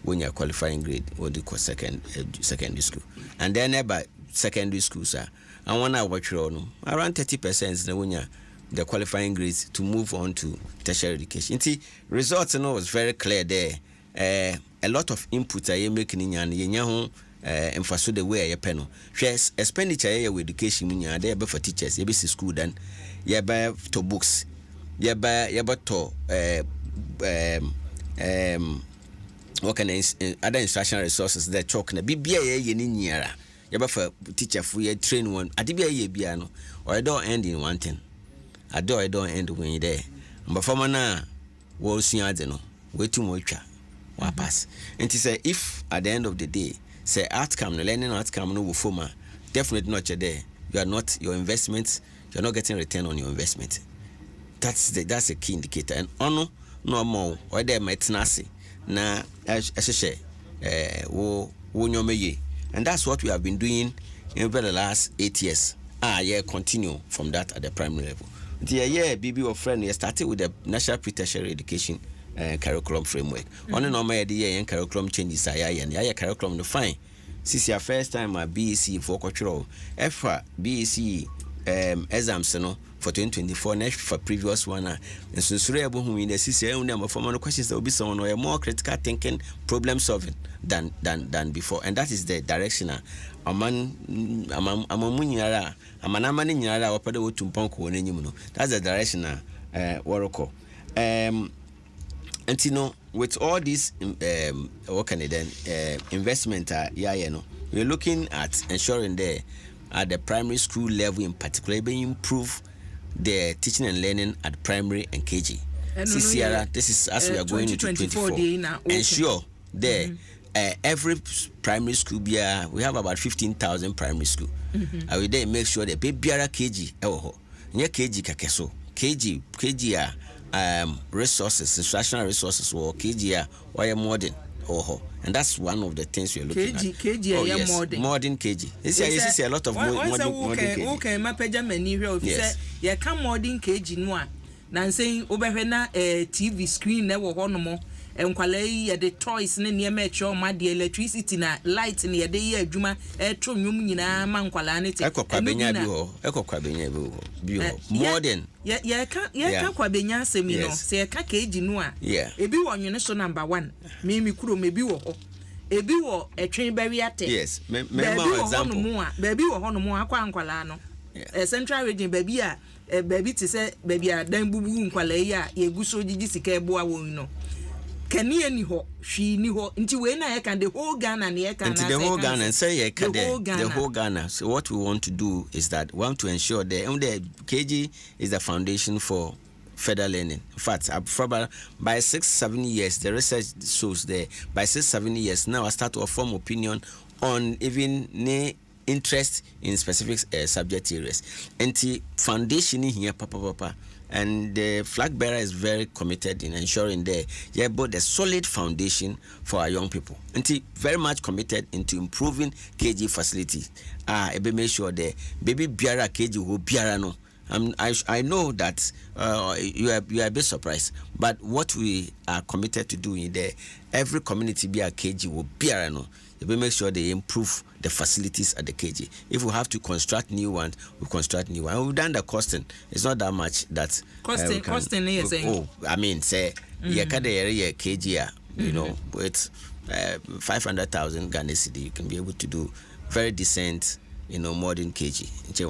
when you're qualifying grade or the secondary school. And then eba secondary school sir. And one hour around 30% when you're the qualifying grades to move on to tertiary education. See, results was very clear there. A lot of input are making in emphasis the way you penal. Shares expenditure with education in there for teachers, you be school then, you buy to books, you buy to what can other instructional resources that chalk na BBA in year. You buy for teacher for your train one, at the piano, or I don't end in one thing. I don't end when you're there. But for now, we'll see. I don't know. Way too much. Pass. And to say, if at the end of the day, say outcome, the learning outcome, no former, definitely not there. You are not your investments. You are not getting return on your investment. That's a key indicator. And ono no more. Why there might nasi na as share and that's what we have been doing over the last 8 years. Continue from that at the primary level. The BB of friend started with the National Pre-Tertiary Education curriculum framework. On and on my idea and curriculum changes and curriculum the fine. Since your first time at BEC for cultural FA BEC exams for 2024 next for previous one and so who in the CCA number for more questions there will be someone or more critical thinking, problem solving than before, and that is the direction that's the direction and with all this what can it then investment we're looking at ensuring there at the primary school level in particular being improve the teaching and learning at primary and KG. This is as we are going into 2024. Ensure there every primary school we have about 15,000 primary school. I will then make sure that baby KG KG kakeso KG resources, instructional resources or KG or modern and that's one of the things we're looking at. KG modern KG. This is a lot of modern KG. Okay, my pejamani here. You can modern KG no. Na saying obehwe TV screen na wo hono mo enkwalai ye the toys ne ne mecho ma the electricity na light ne ye de ye adwuma etro nwum nyina ma nkwala ne te ekokwa benya bi ho modern ye ka kwa benya asemi no se ye ka KG no a ebi wo nwene so number 1 me kuro me bi wo ho ebi wo etwen bari ate yes me example baby wo hono mo akwa nkwala no central region baby a baby ti say baby a dan bubu nkwala yi a ye guso gigi sika ebo awo no kani ani ho hwi ni ho nti we na ye kan the whole Ghana na ye kan na the whole Ghana say ye kan the whole Ghana. So what we want to do is that we want to ensure that the KG is the foundation for further learning. In fact, by 6-7 years the research shows there by 6-7 years now I start to form opinion on even interest in specific subject areas. And the foundation in here, papa, and the flag bearer is very committed in ensuring that you build a solid foundation for our young people. And he very much committed into improving KG facilities. Ebe make sure that baby biara KG will biara no. I know that you are a bit surprised, but what we are committed to do in there, every community be a KG will biara no. We make sure they improve the facilities at the KG. If we have to construct new ones, we construct new ones. And we've done the costing. It's not that much that costing is saying. Oh, I mean, say KG, you know, with 500,000 Ghana cedi, you can be able to do very decent, you know, modern KG.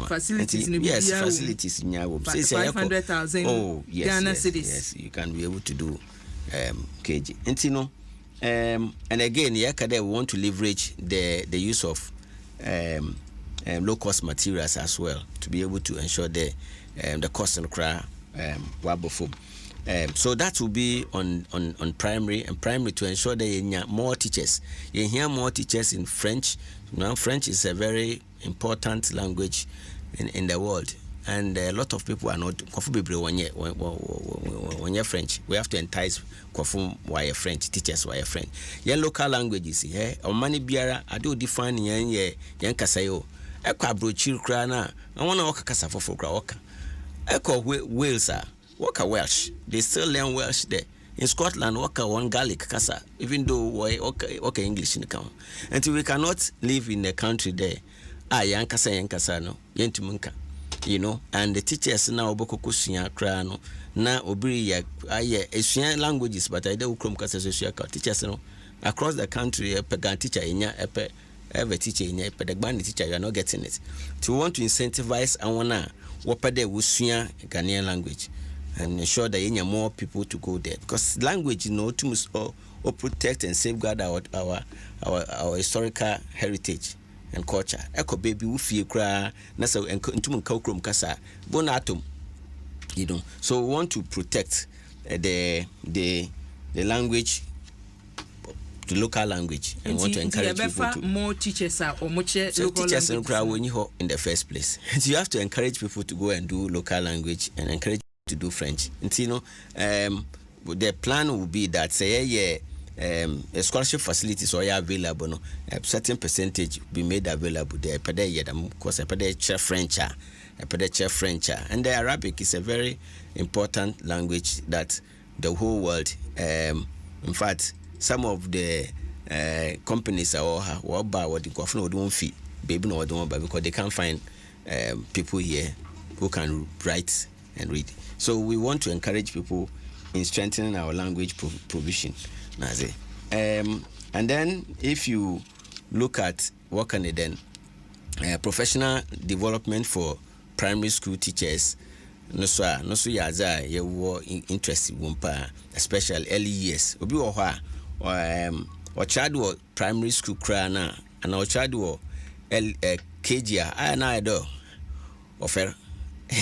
Facilities, yes, facilities in your 500,000 Ghana cedis. Yes, you can be able to do KG. And you know. And again, we want to leverage the use of low cost materials as well to be able to ensure the cost and cry so that will be on primary and primary to ensure that you have more teachers. You hear more teachers in French. Now, French is a very important language in the world. And a lot of people are not when you're French. We have to entice why you're French teachers why you're French. Your local languages here or many biara I do define yan kasayo ekwa brochiri kra na wona waka kasa fofo kra waka ekwa Wales waka Welsh, they still learn Welsh there. In Scotland waka one Gaelic kasa, even though waka English in the count. Until we cannot live in a country there yankasa no yentumunka, you know, and the teachers now oboko kusunya kra no na obiri ya esua languages, but I don't ukrom kasa so teachers no across the country pagan teacher enya every teacher enya pedagban teacher, you are not getting it. To want to incentivize and wapade wusua Ghanaian language and ensure that you more people to go there, because language, you know, to protect and safeguard our historical heritage and culture. Eko baby ufi kra na so entum nkawkrom kasa bonatom, you know. So we want to protect the language, the local language, and want to encourage people to more teachers or more teachers in the first place. So you have to encourage people to go and do local language and encourage to do French. And you know, the plan will be that say a scholarship facilities are available, no, a certain percentage be made available there per day, because a per day French, and the Arabic is a very important language that the whole world, in fact, some of the companies are buy what they don't fee, baby no don't buy because they can't find people here who can write and read. So we want to encourage people in strengthening our language provision. And then if you look at what can it then professional development for primary school teachers, no yaza ye interest wumpa, especially early years. Obi or child or primary school krana and our child or KG I do offer,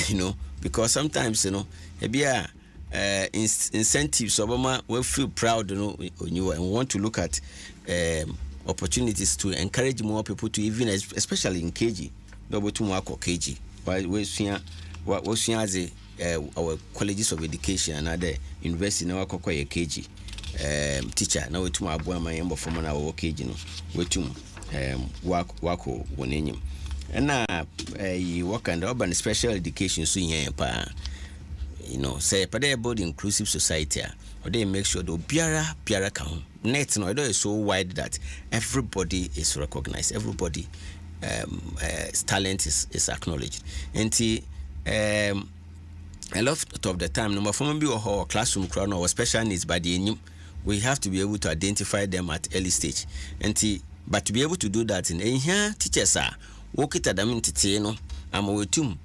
you know, because sometimes, you know, incentives Obama will feel proud, you know, on you, and want to look at opportunities to encourage more people to, even especially in KG, double to work or KG, while we're seeing our colleges of education and other university now acquire KG teacher now to my boy my ember from our KG no we to work one in and now you work on the urban special education so you know, say about inclusive society, or they make sure the biara count net no is so wide that everybody is recognized, everybody talent is acknowledged. And a lot of the time, number four be or classroom crowd or special needs by the we have to be able to identify them at early stage. And but to be able to do that in here, teachers are work it at them in no I'm a tum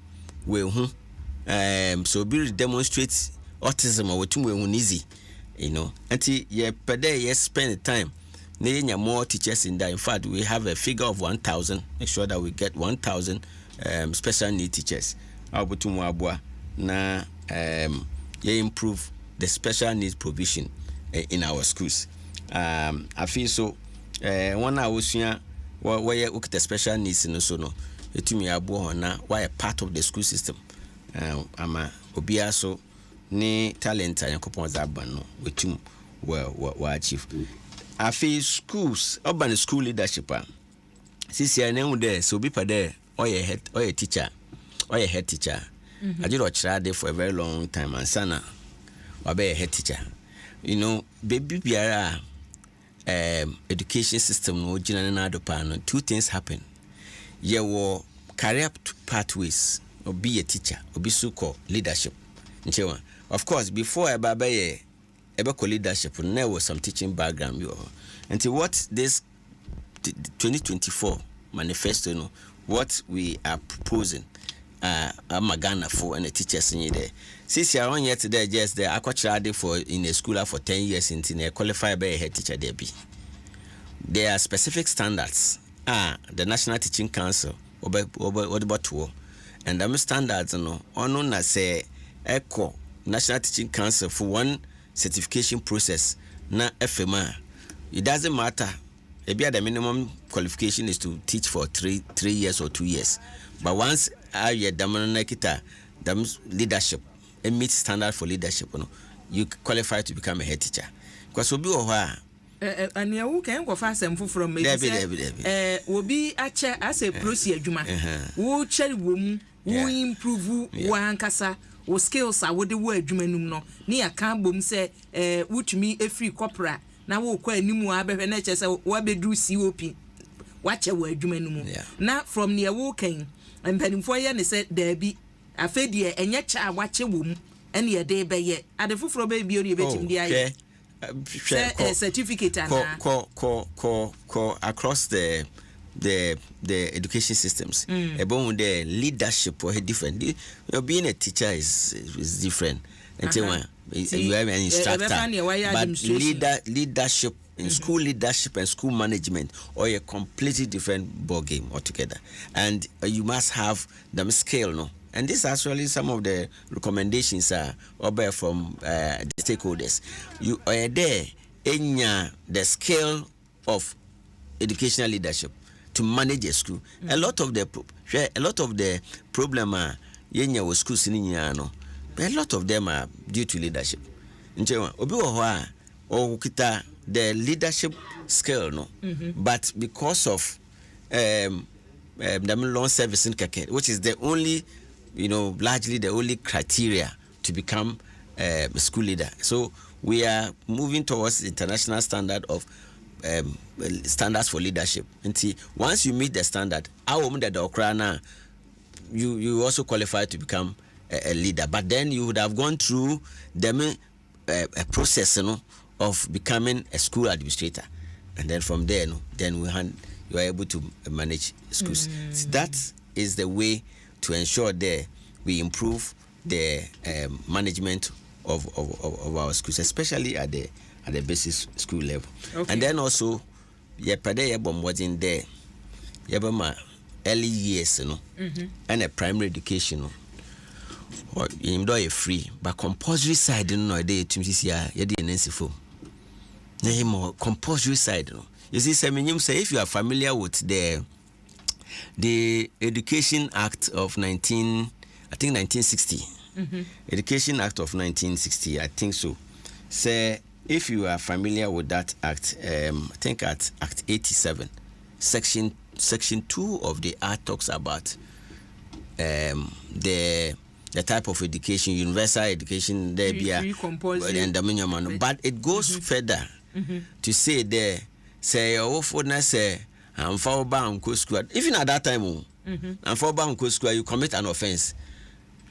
we so be demonstrate autism or tum easy, you know. Until per day spend time. More teachers in that. In fact, we have a figure of 1,000. Make sure that we get 1,000 special need teachers. Na improve the special needs provision in our schools. I feel so. One house where you look at the special needs in the sono. It me abo na why a part of the school system. Ama obiaso ni talent and coupons no wetum well achieve. I feel schools, urban school leadership. Since you are there, so be per there, or your head teacher, or your head teacher. I did watch there for a very long time, and sana, or be a head teacher. You know, baby biara education system no general pan. Two things happen. You will career pathways, or be a teacher, or be so called leadership. Of course, before I babaye. Leadership, there was some teaching background. Until what this 2024 manifesto, you know, what we are proposing, Magana for and the teachers in there. Since you are on yet today, just the aquatrade for in a school for 10 years in a qualified by a head teacher there be. There are specific standards. The National Teaching Council, what about two, and them standards, you know, or known as say ECHO, National Teaching Council for one certification process na FMA. It doesn't matter. Maybe the minimum qualification is to teach for 3 years or 2 years. But once you are leadership, it meets standard for leadership, you qualify to become a head teacher. Because we be and you can go fast and from me. Will be a chair as a procedure, Juma. Who cherry womb, who improve one cassa, or skills are what the word Jumanum no. Near Cambum say, would me a free corpora. Now we'll quite new Abbey and HS, what be do COP. Watch a word Jumanum. Now from near walking, and penning for you, said there be a fadia and yet I watch a womb. Any a day by yet. At the foot for baby, you're betting the idea. Certificate across the education systems. About the leadership or different. Being a teacher is different. And you have an instructor, but leadership in school leadership and school management or a completely different ball game altogether. And you must have the scale, no. And this is actually some of the recommendations are from the stakeholders. You are there in the scale of educational leadership to manage a school. A lot of the problem are with schools in no, but a lot of them are due to leadership. The leadership scale, no, but because of the loan service in Keke, which is the only, largely the only criteria to become a school leader. So we are moving towards the international standard of standards for leadership. And once you meet the standard, you also qualify to become a leader. But then you would have gone through the a process, of becoming a school administrator, and then from there, then you are able to manage schools. So that is the way to ensure that we improve the management of our schools, especially at the basic school level. Okay. And then also, was in there, early years, and a primary education, or you free, but compulsory side, they to more compulsory side. You see, say if you are familiar with the Education Act of 1960. Education Act of 1960, I think so. Say if you are familiar with that act, I think at Act 87, Section 2 of the Act talks about the type of education, universal education, there be a compulsory, but it goes further. To say there, say say I'm for bound school. Even at that time, I'm for bound school, you commit an offense.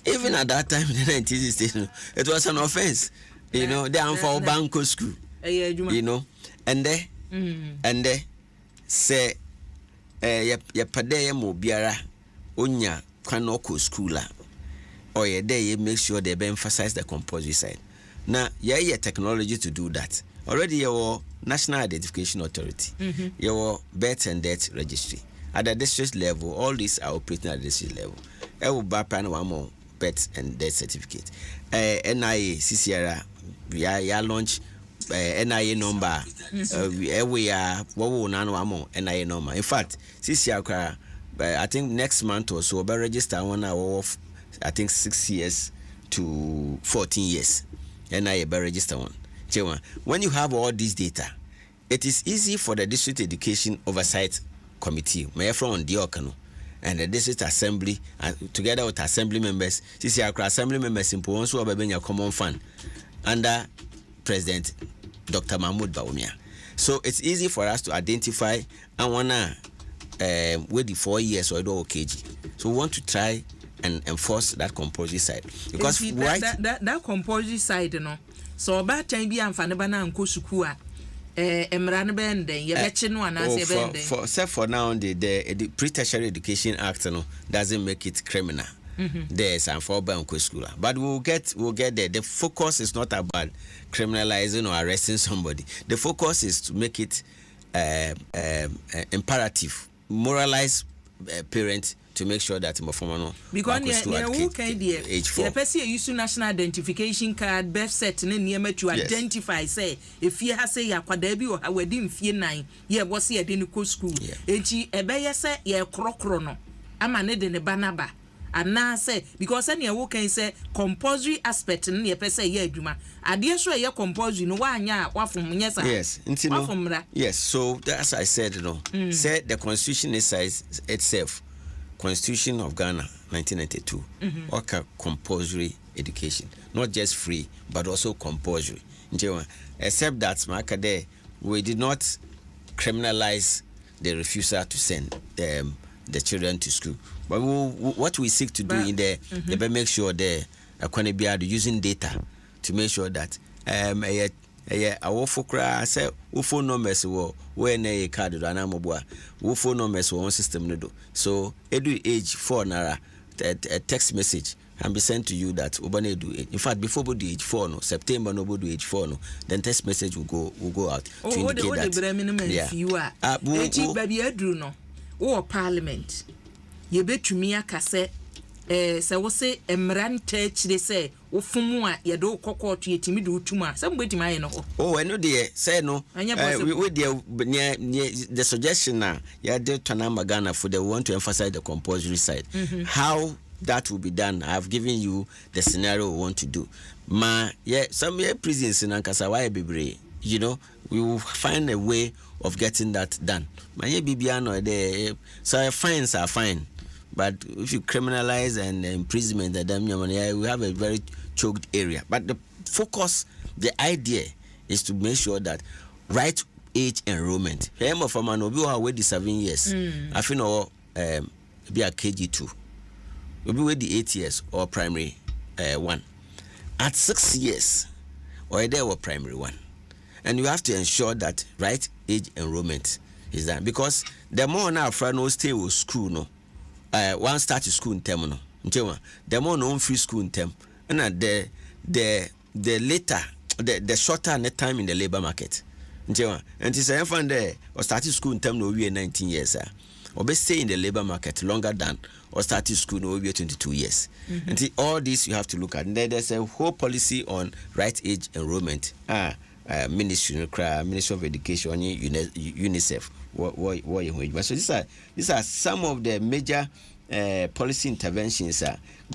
Even at that time in the 1960s, it was an offense. They are for bound school. And there say ya padaya mo biara onya kwanoko schooler or ye there you make sure they emphasize the compulsory side. Now, technology to do that. Already your National Identification Authority, your birth and death registry. At the district level, all these are operating at the district level. I will buy one more birth and death certificate. NIA, CCRA, we are launch NIA number. We are what we want NIA number. In fact, CCRA, I think next month or so, we'll register one hour of, I think 6 years to 14 years. NIA will register one. When you have all this data, it is easy for the District Education Oversight Committee, and the District Assembly, together with Assembly members, Assembly members in Ponsu Ababenya Common Fund under President Dr. Mahmoud Bawumia. So it's easy for us to identify and wanna wait the 4 years or KG. So we want to try and enforce that compulsory side because that compulsory side, so about time be amfani bana nko suku a emrane benden ye beche no anase benden for now the pre-tertiary education act doesn't make it criminal. There's and for banko school, but we'll get there. The focus is not about criminalizing or arresting somebody. The focus is to make it imperative, moralize parents to make sure that Mofomano because age 4. The person use national identification card, birth set, and near to identify. Say if you have say Yakwadebi or how we didn't fear 9, yeah, was here in school. Eji Ebaya say, yeah, crocrono. I'm an ed in a banaba. and now say because any wo can say compulsory aspect in your person ye adwuma ade so ye compulsory no wa anya wa from yes yes so as I said say the constitution itself Constitution of Ghana 1992 okay compulsory education not just free but also compulsory except that makade we did not criminalize the refusal to send the children to school. But what we seek to do in there, they make sure they are using data to make sure that our say phone numbers when a card phone numbers on system so edu age 4 naira a text message and be sent to you that Obane do it. In fact, before we do age 4 no September no do age 4 no then text message will go out to indicate that you are baby adru no or parliament ye betumi aka se wo se emrante chire se wo fumu a ye do kokoto yetimi do utuma se mbetimi aye no eno de say no we the suggestion na ya de tana magana for the want to emphasize the compulsory side how that will be done. I've given you the scenario we want to do. Some prisons in Ankasa, why be we will find a way of getting that done. So fines are fine, but if you criminalize and imprisonment, we have a very choked area. But the focus, the idea is to make sure that right age enrollment. Him of a man will be already 7 years. I feel be a KG2. Will be with the 8 years or primary 1. At 6 years, or there were primary 1. And you have to ensure that right age enrollment is done. Because the more now friend no stay with school, no, one start to school in term, no, the more no free school in term. And the later, the shorter the time in the labor market. And it's a friend there, or started school in term, no, we are 19 years, or be stay in the labor market longer than or started school no we 22 years. And all this you have to look at. And then there's a whole policy on right age enrollment. Ministry of Education, UNICEF. So these are some of the major policy interventions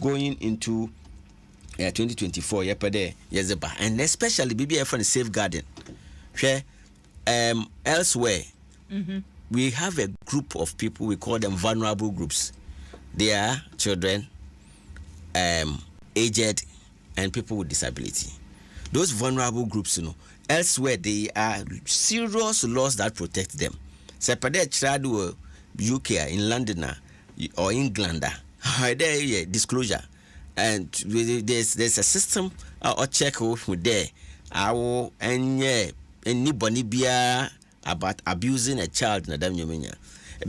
going into 2024 and especially BBF and safeguarding. Elsewhere we have a group of people, we call them vulnerable groups. They are children, aged, and people with disability. Those vulnerable groups, elsewhere they are serious laws that protect them. Sepade child UK in London or England, there disclosure, and there's a system or check with there. Anybody be about abusing a child na dam nyomenya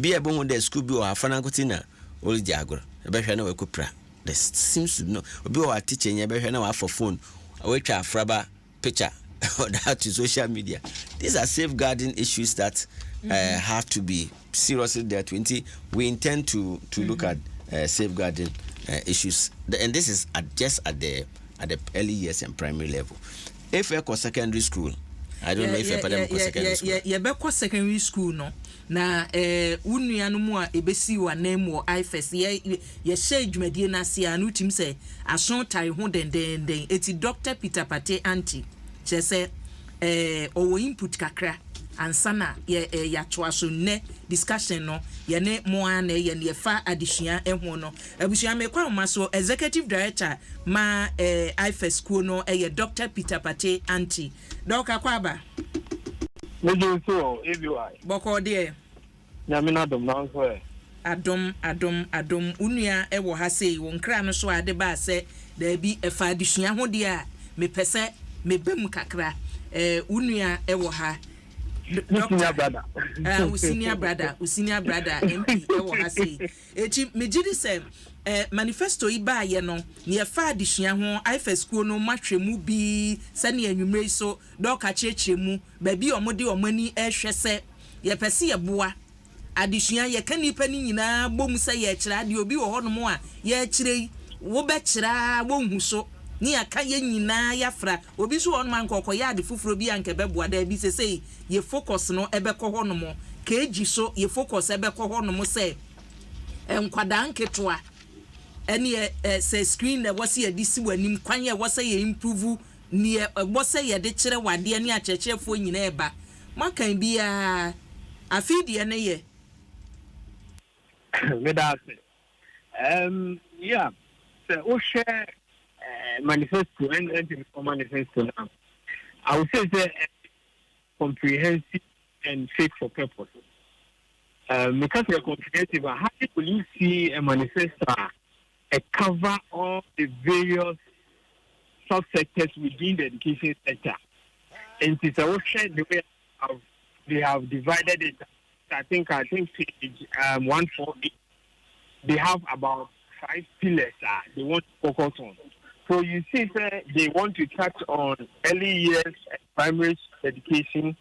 be able the school be or afanagotina oli jagoro e be hwe na we kopra there seems to know obi o teacher nya be hwe na wa for phone we twa afraba picture or that to social media. These are safeguarding issues that have to be seriously there. We intend to look at safeguarding issues, and this is just at the early years and primary level. If we go secondary school, I don't know if you go secondary school. Yeah, secondary school no. Na unua mu a ebesi wa name wo ifes ye share dwumadie na se anu tim se ason tare ho den eti Dr. Peter Pate anti che se owo input kakra ansana ya toaso ne discussion no ye ne mo an ye ne fa adesua ehwo no abusua me kwa maso executive director ma ifes school no ye Dr. Peter Pate anti doka kwaba Mejo so ABY. Boko de. Nyamina Adom na nso e. Adom unua e wo ha sei won kra no so ade ba se da bi e fa adesua ho de a me pese me bem kakra unua e wo ha Senior brother. Senior brother MP e wo ha sei echi me gidi se manifesto iba ye no ne fa adesua ho ife school no matwemu bi se ne anwumre so doka chirechiremu ba bi omode omani ehwe se ye pese ye boa adesua ye ka nipa ni nyina bom se ye kira de obi wo ho no mo a ye kire wo be kira wo hu so ni aka ye nyina ya fra obi so on man kokko ya de fufuro bi anke be boa da bi se ye focus no ebe ko ho no mo keji so ye focus ebe ko ho no mo se enkwada nketoa any say screen that was here this when kwanya was say improve near was say ya de chere wade ani achechefo nyina eba makan bia afidi ene ye yeah, so we share manifesto and manifesto now. I would say that comprehensive and fit for purpose. Because we are comprehensive, how will you see a manifesto cover all the various subsectors within the education sector? And it's a share the way they have divided it. I think page 148. They have about 5 pillars they want to focus on. So you see they want to touch on early years primary education.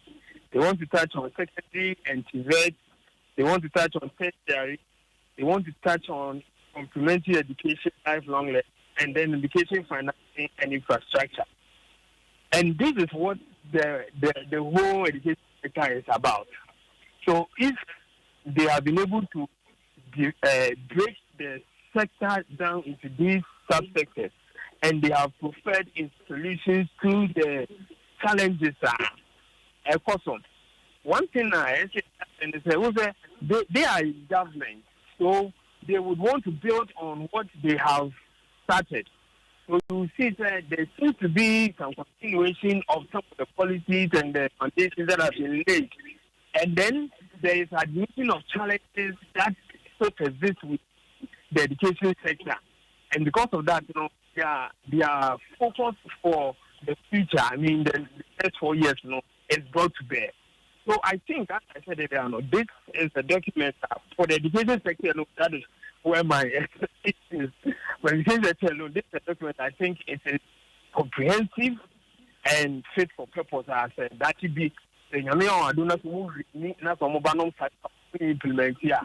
They want to touch on secondary and TVET. They want to touch on tertiary. They want to touch on complementary education, lifelong learning, and then education financing and infrastructure. And this is what the whole education sector is about. So if they have been able to break the sector down into these subsectors, and they have preferred in solutions to the challenges one thing I say, and they are in government, so they would want to build on what they have started. So you see that there seems to be some continuation of some of the policies and the foundations that have been laid. And then there is admission of challenges that still exist with the education sector. And because of that, their focus for the future, the next 4 years, is brought to bear. So I think, as I said earlier, this is a document for the education sector. That is where my expertise is. When you say that, this is a document, I think it is comprehensive and fit for purpose. As I said, that should be the I do not move implement here.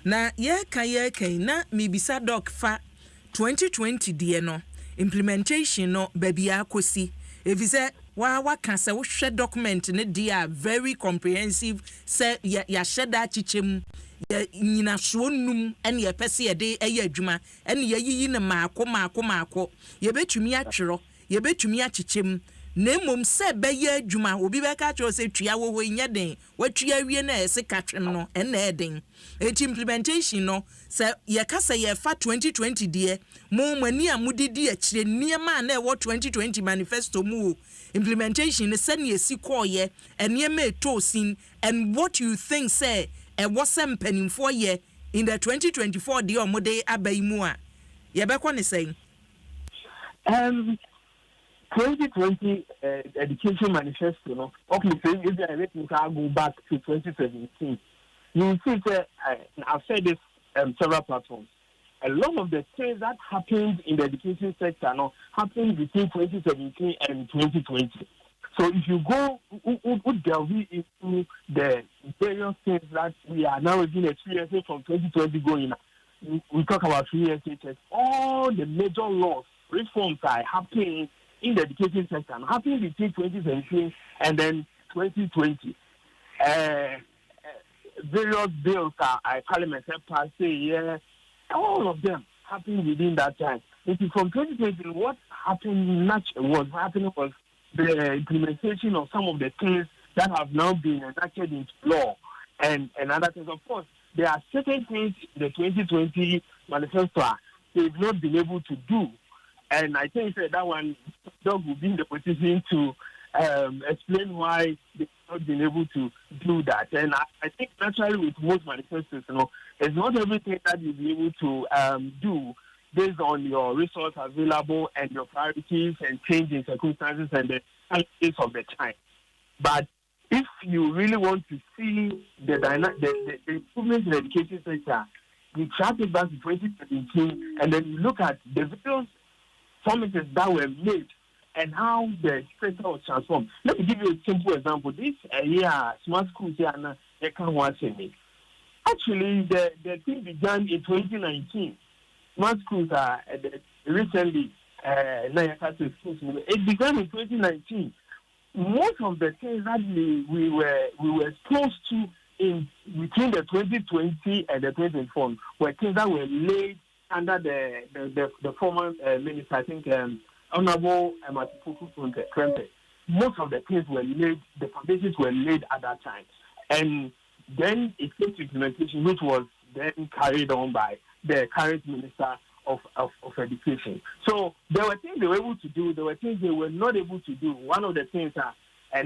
Na ye kan na mibisa doc fa 2020 die no implementation no baby akosi efise wa kan se wo hwe document ne dia very comprehensive se ya sheda chichem ya nyina so num ene ye pese ye de eye adwuma ene ye yiyi ne maako ye betumi atwero ye betumi achichem na mom se beye adwuma obi be ka cho se tua wo nya den watua wie na ese katwe no ena eden eti implementation no se ye kasa ye fa 2020 die mo mani amudidi akire niema na e wo 2020 manifesto mu implementation se na esi koye eniema etosin and what you think say e was mpanimfo ye in the 2024 die omode abai mu a ye be ko ne say 2020 education manifesto, okay, so if I let me go back to 2017, you see that I've said this several platforms. A lot of the things that happened in the education sector happened between 2017 and 2020. So if you go delve into the various things that we are now experiencing from 2020 going, we talk about 3 years later, all the major laws, reforms are happening in the education sector, happening between 2017 and then 2020. Various bills Parliament have passed, all of them happened within that time. From 2020, what happened was the implementation of some of the things that have now been enacted into law and other things. Of course, there are certain things in the 2020 manifesto they've not been able to do. And I think that one dog will be in the position to explain why they've not been able to do that. And I think naturally with most manifestos, it's not everything that you'll be able to do based on your resource available and your priorities and changing circumstances and the challenges of the time. But if you really want to see the improvement in the education sector, you track it back to 2017 and then you look at the various promises that were made and how the sector was transformed. Let me give you a simple example. This year, smart schools here, actually, the thing began in 2019. Smart schools are recently, it began in 2019. Most of the things that we were exposed to in between the 2020 and the 2024 were things that were laid under the former minister, I think, Honorable Matipuku Krempe. Most of the things were laid, the foundations were laid at that time. And then it came to implementation, which was then carried on by the current Minister of Education. So there were things they were able to do, there were things they were not able to do. One of the things that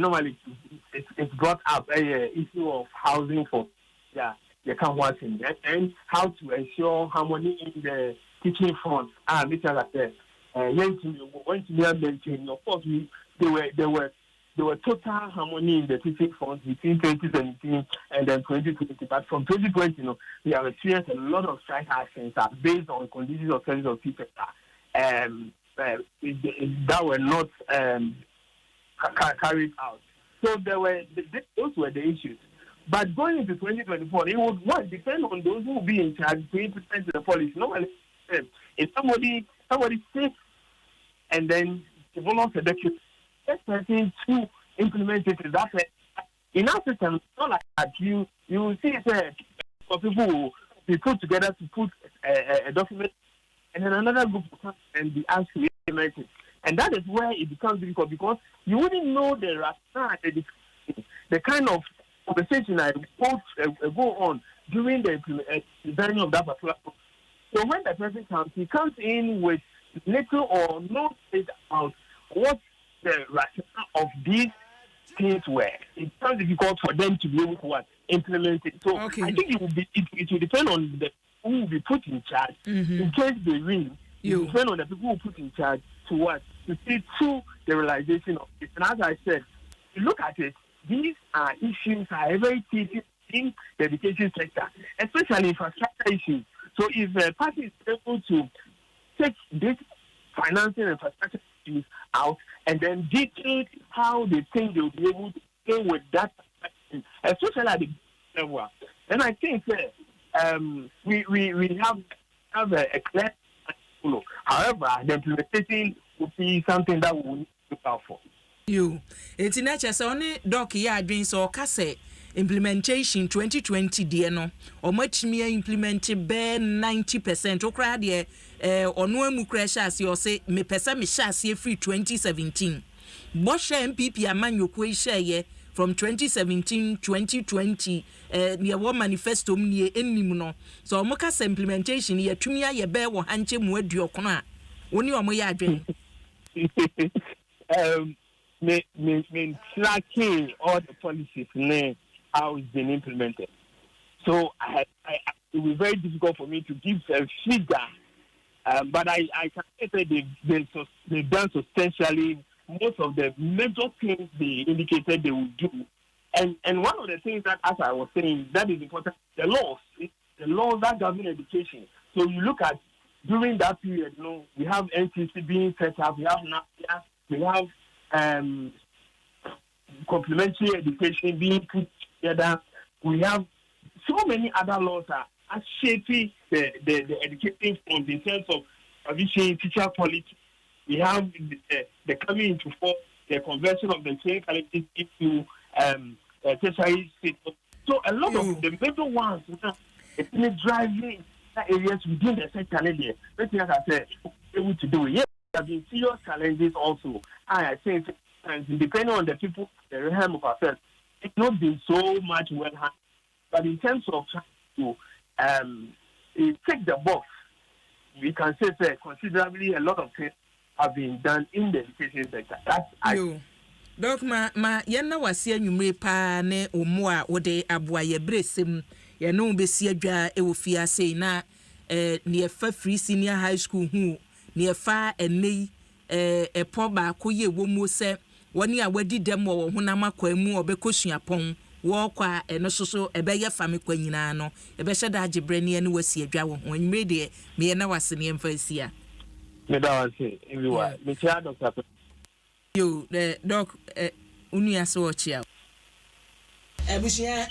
normally it's brought up issue of housing for the campus and how to ensure harmony in the teaching front. Which are like that. Of course, there were total harmony in the teaching front between 2017 and then 2020. But from 2020, we have experienced a lot of strike actions based on conditions of service of people that were not carried out. So those were the issues. But going into 2024, it would depend on those who will be in charge to implement the policy. Normally, if somebody sits and then develops a document, that person to implement it. That's it. In our system, it's not like that. You see, for people who be put together to put a document, and then another group will come and be asked to implement it. And that is where it becomes difficult because you wouldn't know the rationale, the kind of conversation that go on during the designing of that particular process. So when the person comes, he comes in with little or no state about what the rationale of these things were. It becomes difficult for them to be able to implement it. So I think it will depend on who will be put in charge. In case they win, it will depend on the people who put in charge to see through the realization of it. And as I said, you look at it, these are issues are very key in the education sector, especially infrastructure issues. So if a party is able to take this financing and infrastructure issues out and then detail how they think they will be able to deal with that, especially at the level, then I think we have a clear follow. However, the implementation will be something that we will need to look out for. It's in nature, so only doc ya dreams or cassette. Implementation 2020 no or much mere implemented bare 90% or crowd or no mu crash as you say me pesa me shasi free 2017 Bosch MPP amanu share from 2017 2020 near one manifesto near enim no so omoka implementation ye tumia ye bear wo hanche mu aduo kono a woni omo ya adwen me tracking all the policies how it's been implemented. So it was very difficult for me to give a figure, but I can say they've done substantially most of the major things they indicated they would do. And one of the things that, as I was saying, that is important, the laws that govern education. So you look at during that period, we have NCC being set up, we have NAPIA, we have complementary education being put together. We have so many other laws that are shaping the education fund in terms of provision, teacher quality. We have the coming into force, the conversion of the training colleges into tertiary state. So a lot of the major ones it's driving areas within the sector. Let's say, as I said, able to do it. Yes, there have been serious challenges also. I think, depending on the people, the realm of affairs, it's not been so much well handled. But in terms of trying to take the box, we can say considerably a lot of things have been done in the education sector. That's Doc ma yenna wase anwumre pa ne omo a wode aboa ye bresem ye no besi adwa e wo fia sei na ne fa free senior high school hu ne fa enei poba ko ye wo mo se woni a wadi dem wo honam akwa mu obekosua pon wo kwa eno soso ebe ye fa me kwa nyina no ebe hyeda agebre ne ne wasi adwa wo anwumre de me yenna wase ne mfa sia me da wase everyone me tia doctor Doc, unia so chia. Ebushia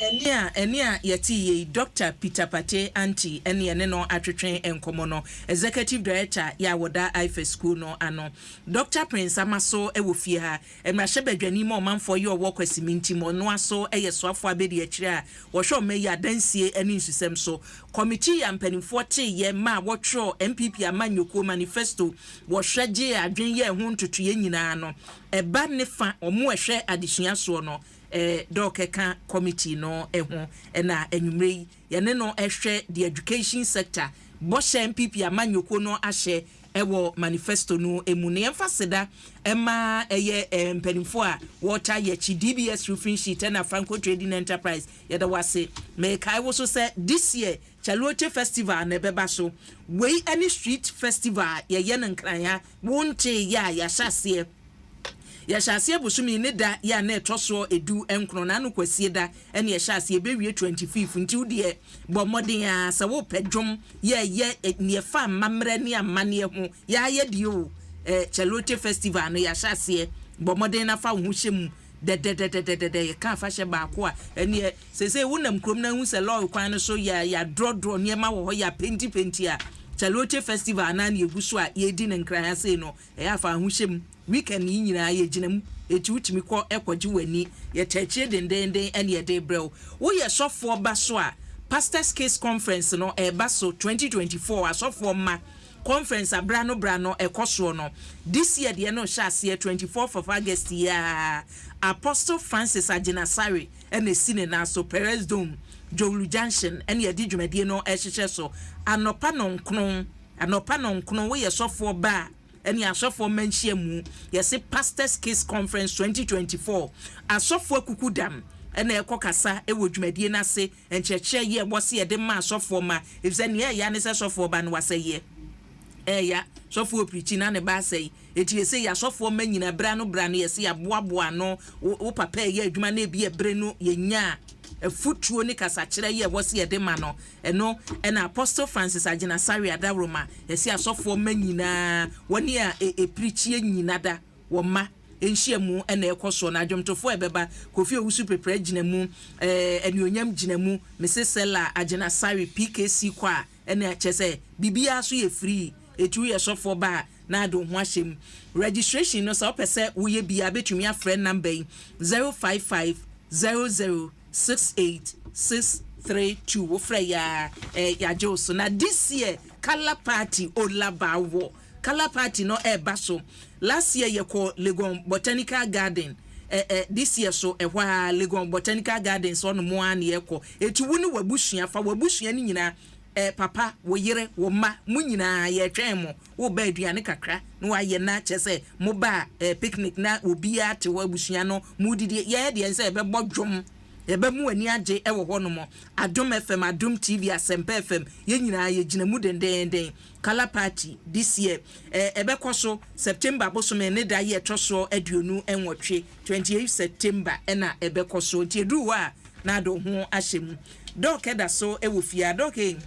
enia yeti ye Dr. Peter Pate anti ene no atwetwen enkomo no executive director ya woda IFE school no ano Dr. Prince Amaso ewo fie ha emrahye badwani ma omanfo ye owo kwasiminti mo no aso eye soafo abedi akire a wo hwe omeyi adansie ene nsusem so committee ya mpanimfo te ye ma wotro MPP amanyoko manifesto wo hweje adwen ye ho ntoto ye nyina no eba ne fa omo ehwe adesua so no dokeka committee no eho na enwumrei yene no ehwe the education sector boshe MPP amanyoko no ahye ewo manifesto no emune emfaseda ema eye mpanimfo a water ye chi DBS roofing sheet na Franco Trading Enterprise yeda wase me kai wo so say this year Chalote festival na beba so we any street festival ye nkran ya wonte ya hyase yashase busumi ne da ya na etoso edu enkro na no kwasie da ene yashase bewie 25 nti udie bo modern a se wo pedwom ye ne fa mamre ne amane ho ya ye die o Chalote festival no yashase bo modern na fa ho hyem de ka fa hye ba ko a ene sese wonam krom na hu se law kwan no so ya draw ne ma wo ho ya penti a Chalote festival na na eguso a ye di ne nkran ya sei no ya fa ho hyem weekend yi nyina ye ginam eti utimi kɔ ekɔgye wani ye tachie dendenden ene ye de brew wo ye sofo ba so a pastors case conference no eba so 2024 asofo ma conference abra no ekoso no this year de no hyase 24th of August ya Apostle Francis Aginasari ene sine na so Perez Dome Jolu Junction ene ye di dwumade no ehyehyɛ so anopa no nkron wo ye sofo ba any asofo menchia mu yesi pastors case conference 2024 asofo kukudam ena ekokasa ewo dwumadie na se encheche ye bose ye de ma asofo ma ifse ne ya ne se sofo ba no wase ye ya sofo preach na ne ba sei eti yesi ya sofo manyina bra no yesi ya boaboa no wo papa ye adwuma na bi ebre no ye nya efutuo ni kasa kire ye wose ye de ma no eno ena Apostle Francis Aginasari Adaroma yesi asofo manyina woni a preachie nyina da wo ma enhyiamu ena ekoso na adwomtofo ebeba Kofi Owusu prepare ginamu enuonyam ginamu Mrs. Aginasari PKC kwa ena chese bibia so ye free etu ye sofo ba na do ho ahyem registration no so opese wo ye bia betumi afre number 055 006863 wofre ya Joso na this year color party olabawo color party no eba so last year ye call Legon Botanical Garden this year so ehwa Legon Botanical Garden so no mo an ye ko etu woni wabusua fa wabusua ni nyina papa wo yere wo ma mu nyina ye twen mo wo ba aduane kakra no wa ye na chese mo ba picnic na obi ate wabusua no mu didi ye de nse be bodwom ebe mu ani age ewo ho no mo Adom FM Adom TV Asempa FM ye nyina ye gina mu dendenden color party this year ebe koso September bosome ne da ye toso aduonu enwotwe 28 September ena ebe koso ti edu wa na do ho ahyem doke da so ewo fia doke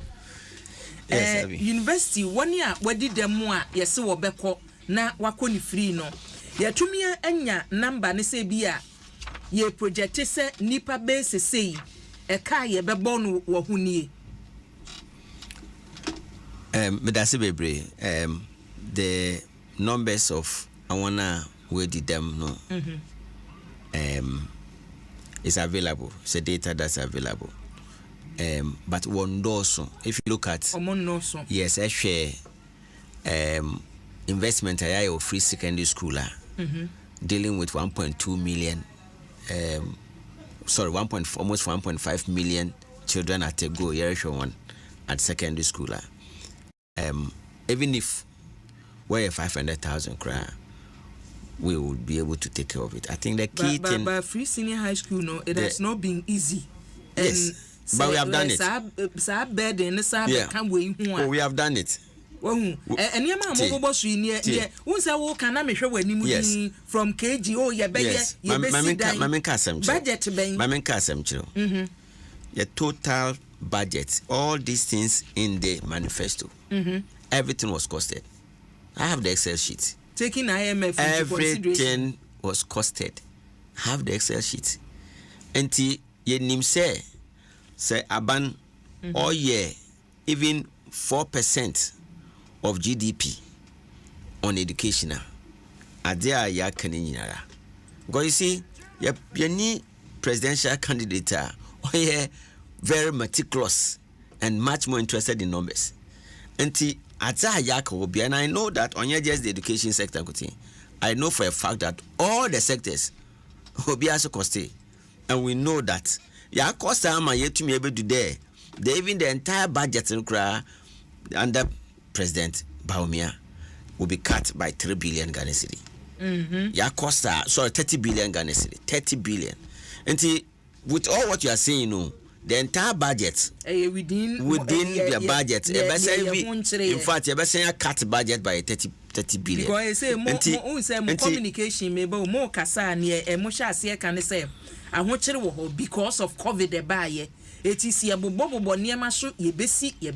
university woni a wadi demu a yese wo beko na wakoni free no yatumia anya number ne se bia ye project se nipa base sei eka ye bebo no wo hunie medase bebre the numbers of awana we did them no is available. It's a data that's available. But one also, if you look at yes, I share investment of free secondary schooler dealing with 1.2 million almost 1.5 million children at a go year one at secondary schooler. Even if we're 500,000 cry, we will be able to take care of it. I think the key thing. But free senior high school, no, it has not been easy. Yes, but we have done it. Yeah. We have done it. And your mom boss near once I walk and I'm sure when you from KG. Oh, yeah, yes. Mamin Kasem budget. Mamin Kasem. The total budget, all these things in the manifesto, everything was costed. I have the Excel sheet. Taking IMF everything was costed. I have the Excel sheet. And nim say aban all year even 4% of GDP on education adia ya kaninyara. Because you see, you need presidential candidate very meticulous and much more interested in numbers. And I know that on just the education sector, I know for a fact that all the sectors will be also costed. And we know that cost yet to be able to there. Even the entire budget under President Baumia will be cut by 3 billion Ghana cedi. Cost 30 billion Ghana cedi. 30 billion. And with all what you are saying, the entire budget within the budget, in fact, you cut budget by 30 billion. Because I say more communication, maybe more kasa near emotion. Can say I want you because of COVID the buyer. It is a bobo near my shoe, ye besi, ye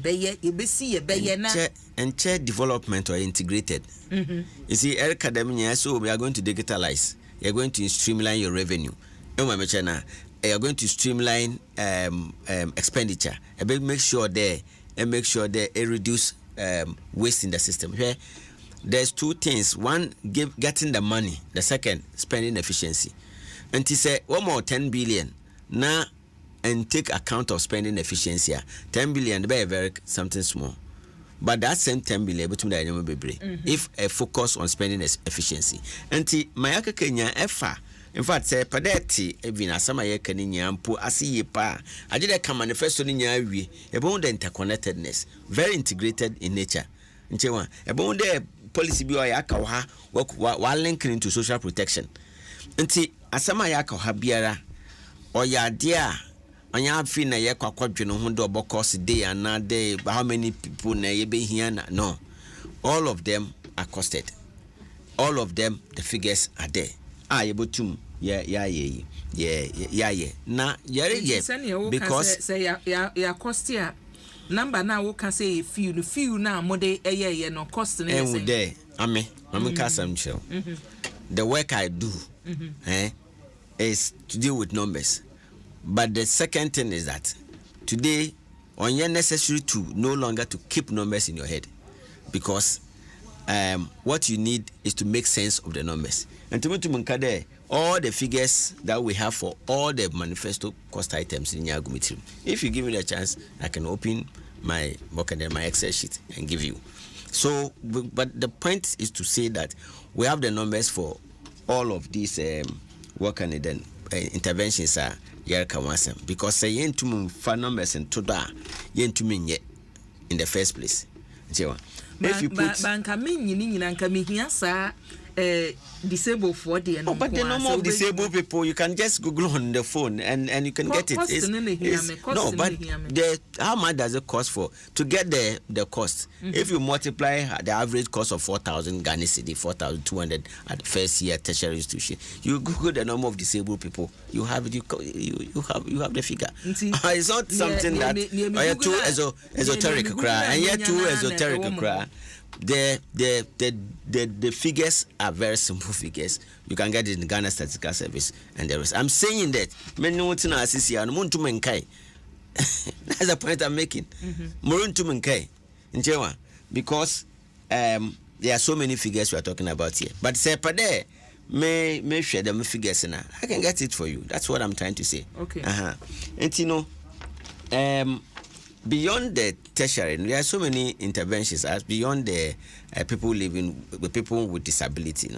beye na. And chair development or integrated. You see, academia, so we are going to digitalize. You are going to streamline your revenue. You are going to streamline expenditure. Make sure they reduce waste in the system. Here, there's two things. One, getting the money. The second, spending efficiency. And he said, one more 10 billion. Now, and take account of spending efficiency. 10 billion, very something small. But that same 10 billion, if a focus on spending efficiency. And Mayaka Kenya, in fact, say padeti even asama ye kaninya mpo asiye pa. I did a manifesto ni nyawi about the interconnectedness, very integrated in nature. Nchewa about the policy bi oyaka wa linking into social protection. Nti asama yaka ha biara oya dia anya afi na ye kwakwadwe no ho do bokos day and day, how many people na ye be here na no. All of them are costed. All of them, the figures are there. Yebutum yeah na because say ya cost here number now we can say few now more dey no cost na say there I'm kasam show. The work I do is to deal with numbers, but the second thing is that today on your necessary to no longer to keep numbers in your head, because what you need is to make sense of the numbers. And to Munkade, all the figures that we have for all the manifesto cost items in Yagumitrim. If you give me the chance, I can open my book and then my Excel sheet and give you. So, but the point is to say that we have the numbers for all of these work and then interventions are Yerkawasam, because say yentum for numbers and toda yentum yet in the first place. If you put disabled for the but the number of disabled people, you can just Google on the phone and you can get it. No, but how much does it cost for to get the cost? If you multiply the average cost of 4,000 Ghana cedi, 4,200 at first year tertiary institution, you Google the number of disabled people, you have it. You have the figure. It's not something that too esoteric cry, and yet too esoteric cry. The figures are very simple figures. You can get it in the Ghana Statistical Service and the rest. I'm saying that that's the point I'm making. Because there are so many figures we are talking about here. But say per day, may share them figures now. I can get it for you. That's what I'm trying to say. Okay. And beyond the tertiary, there are so many interventions as beyond the people living with people with disability.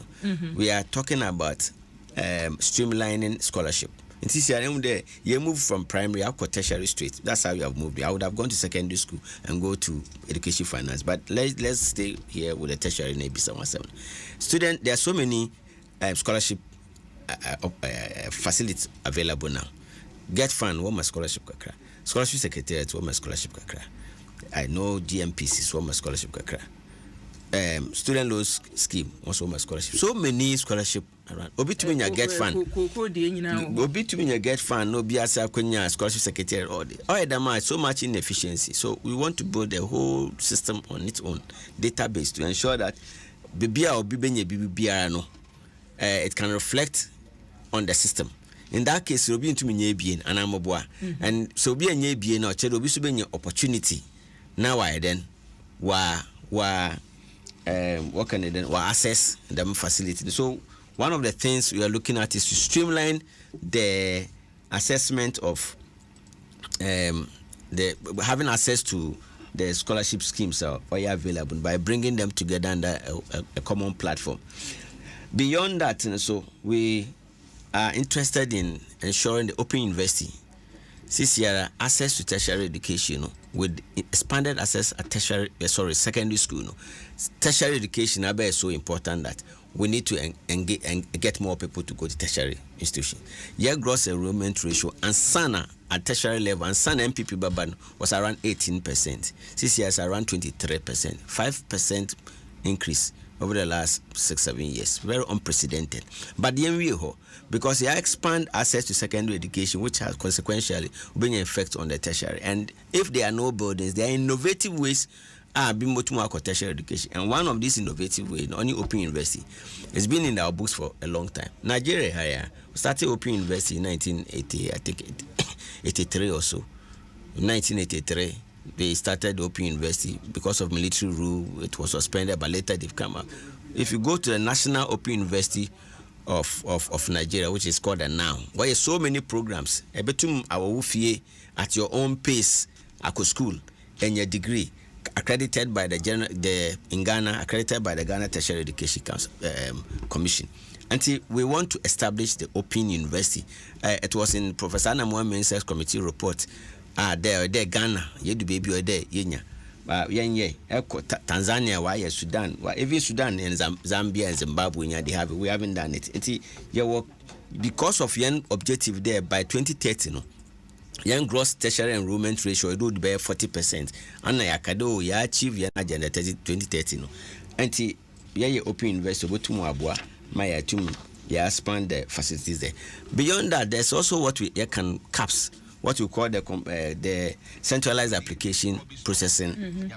We are talking about streamlining scholarship. And this year, you move from primary up to tertiary straight. That's how you have moved. I would have gone to secondary school and go to education finance, but let's stay here with the tertiary. Student, there are so many scholarship facilities available now. Get fund, what my scholarship kakra. Scholarship secretariat, what my scholarship kakra. I know GMPC, what my scholarship kakra. Student loans scheme, also my scholarship. So many scholarship around. Obi to me get fund. Obi to me get fund. No biasa kwenya scholarship secretariat all day. All that so much inefficiency. So we want to build the whole system on its own database to ensure that bibia or bibenye bibia no, it can reflect on the system. in that case obi ntumi nye bien anamoboa and so obi anye bien na oche obi so benye opportunity now why then what can it then access them facility. So one of the things we are looking at is to streamline the assessment of the having access to the scholarship schemes are available by bringing them together under a common platform. Beyond that, so we are interested in ensuring the Open University this year access to tertiary education with expanded access at secondary school. Tertiary education is so important that we need to engage and get more people to go to tertiary institution. Year gross enrollment ratio and SANA at tertiary level and SANA MPP Baban was around 18%. This year is around 23%, 5% increase over the last 6-7 years. Very unprecedented. But the because they expand access to secondary education, which has consequentially bring an effect on the tertiary. And if there are no buildings, there are innovative ways being more to tertiary education. And one of these innovative ways, only Open University, has been in our books for a long time. Nigeria started Open University in 1980, I think 83 or so. In 1983. They started Open University because of military rule. It was suspended, but later they've come up. If you go to the National Open University of Nigeria, which is called now, where there's so many programs, at your own pace, at school, and your degree accredited by in Ghana, accredited by the Ghana Tertiary Education Council, Commission. Until we want to establish the Open University, it was in Professor Anamwa Mensah's committee report. There Ghana, you do baby or there, Yenya. Tanzania, why Sudan, even Sudan and Zambia and Zimbabwe, we haven't done it. Because of young objective there by 2030, young gross tertiary enrollment ratio it would be 40%. And Yakado, ya achieve your agenda 2030. And Open University, but to Moabua, my tomb, expand the facilities there. Beyond that, there's also what we can caps. What we call the centralized application processing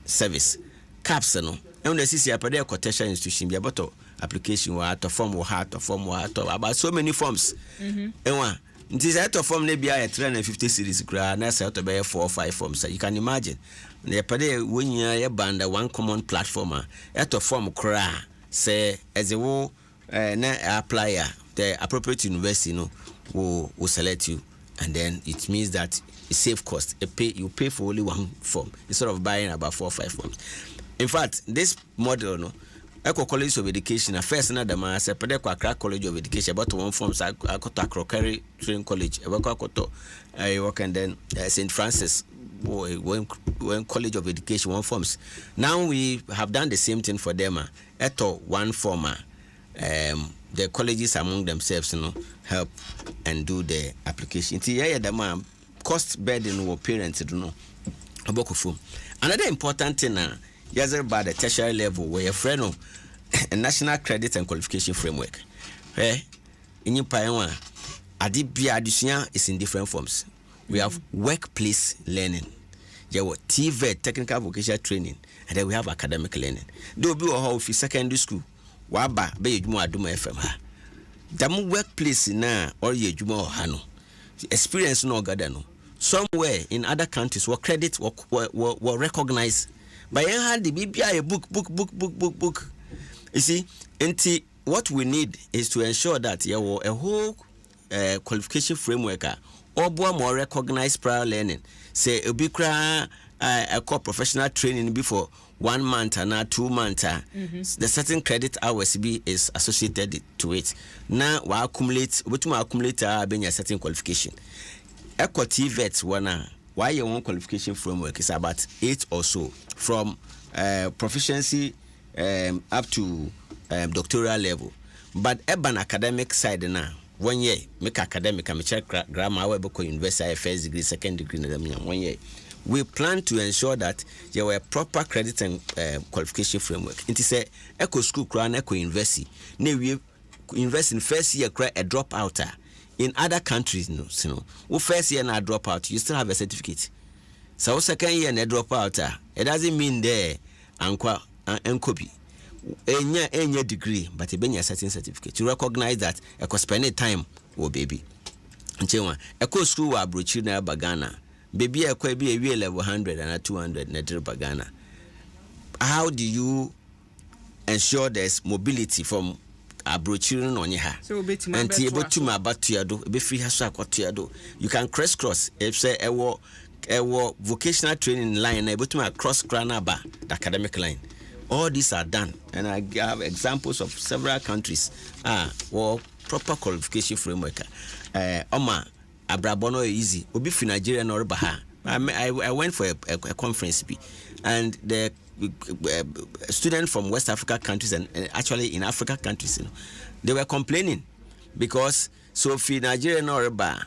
service. CAPS, no. And the CC appear quotation institution be about application to form about so many forms. And one, it is out of form maybe a 350 series grad, and out of 4 or 5 forms. So you can imagine. The appear when you band one common platform, out of form cra say as a wo applier the appropriate university, will select you, and then it means that it's save cost. You pay for only one form instead of buying about 4 or 5 forms. In fact, this model, Eco College of Education, first another man, separate Accra College of Education, about 1 forms. I got Accra Training College, I work, and then St. Francis, one College of Education, 1 forms. Now we have done the same thing for them. Eto 1 form. The colleges among themselves, help and do the application. The cost burden for parents, Another important thing about the tertiary level, where a friend of a national credit and qualification framework. In your pioneer, addition is in different forms. We have workplace learning, TVET, technical vocational training, and then we have academic learning. There will be a secondary school. Waba be yedwuma Adom FM ha damu workplace na or yedwuma hano experience no gada no somewhere in other countries were credit were recognized by had the BBI book. You see, what we need is to ensure that a whole qualification framework or more recognized prior learning say ubikra a core professional training before 1 month and 2 months. The certain credit hours is associated to it. Now we accumulate being a certain qualification. Equity vets why your own qualification framework is about 8 or so from proficiency up to doctoral level. But urban academic side now 1 year make academic and check grammar we go university first degree second degree 1 year. We plan to ensure that there were proper credit and qualification framework. It is a eco school crown eco university. We invest in first year a dropout. In other countries, first year na dropout, you still have a certificate. So second year na dropout, it doesn't mean there and copy. any degree, but a certain certificate to recognize that I could spend time with baby. Nchewa eko school wa abrochi na bagana baby ekwa bi ewie level 100 and 200 na dire bagana. How do you ensure there's mobility from abrochi no onye ha anti ebotuma abatuado ebe free ha so akwatuado? You can cross if say ewo vocational training line na ebotuma cross granaba the academic line. All these are done, and I have examples of several countries or proper qualification framework. Oma abrabono easy obi fi Nigeria no rebaha. I went for a conference and the students from West Africa countries and actually in Africa countries, they were complaining because so fi Nigeria no rebaha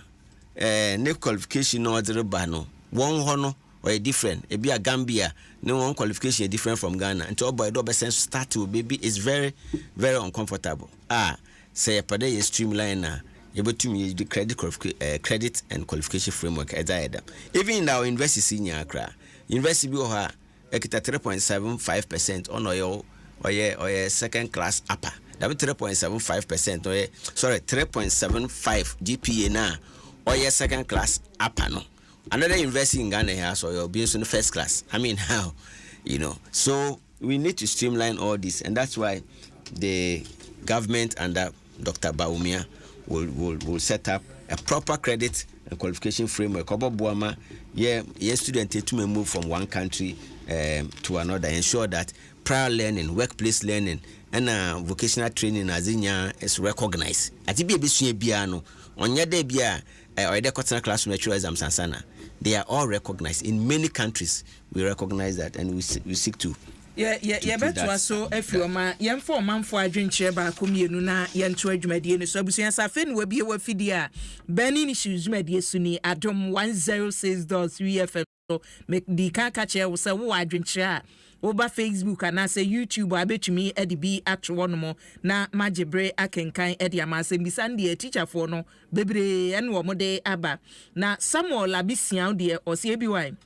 no qualification no rebaha no one hono or a different a be a Gambia no one qualification is different from Ghana and to boy do sense start to baby is very very uncomfortable. Say a per day streamline able to use the credit and qualification framework as Adom. Even in our university in Accra, university we have 3.75% on or second class upper. That 3.75% or 3.75 GPA now or second class upper no. Another university in Ghana has or you're being in the first class. I mean how, So we need to streamline all this, and that's why the government under Dr. Baumia will set up a proper credit and qualification framework. Buama, students to move from one country to another, ensure that prior learning, workplace learning, and vocational training as is recognized. At the on your day, or the quarter class natural exams and sana, they are all recognized in many countries. We recognize that, and we seek to. Better so if you ma yem for man for adwenche ba komienu na yento adwumadie ne so abusuan safen we bie wa fidia bani ni shuzumade suni Adom 106.3 FM so make di kan ka che wo se wo adwenche a wo ba Facebook ana se YouTube abetumi edibi atwo no mo na magebre akenkan edi amase bisande teacher for no bebre ene wo mo de aba na Samuel Abisian de o se ebi wan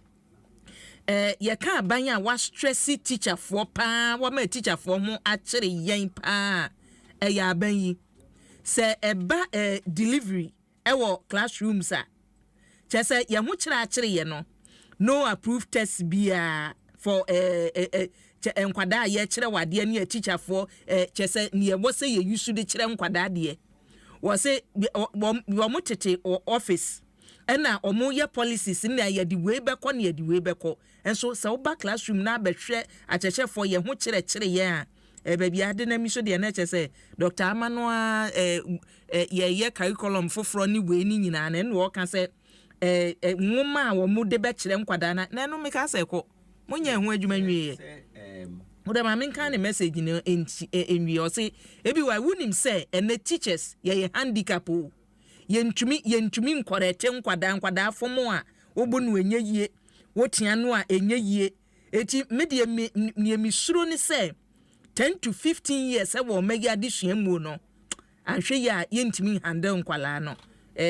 ye ka banya wa stressy teacher for pa wa ma teacher for ho a kire yen pa ya banyi se eba delivery wo classrooms a chese ye ho kire ye no approved test bia for enkwada ye kire wade ne teacher for chese ne wo se ye use de kire nkwada de wo se wo motete office ena omo ye policies na ye di we beko na ye di we beko enso se oba classroom na behwe acheche for ye ho kire ye a baby ade na mi so de na chese Dr. Amano ye curriculum foforo ni we ni nyina na no ka se nwoma wo mu de be kire nkwada na no me ka se ko munya ho adwuma nwie Oda ma menka ne message ni enwi o se ebi wa wunim se ene teachers ye handicap o yentumi nkorete nkwada fomo a obonu enye yie wotia no a enye yie eti medie mi suro ni se 10 to 15 years e wo megi adesua mu no anhwe ya yentumi handle nkwala no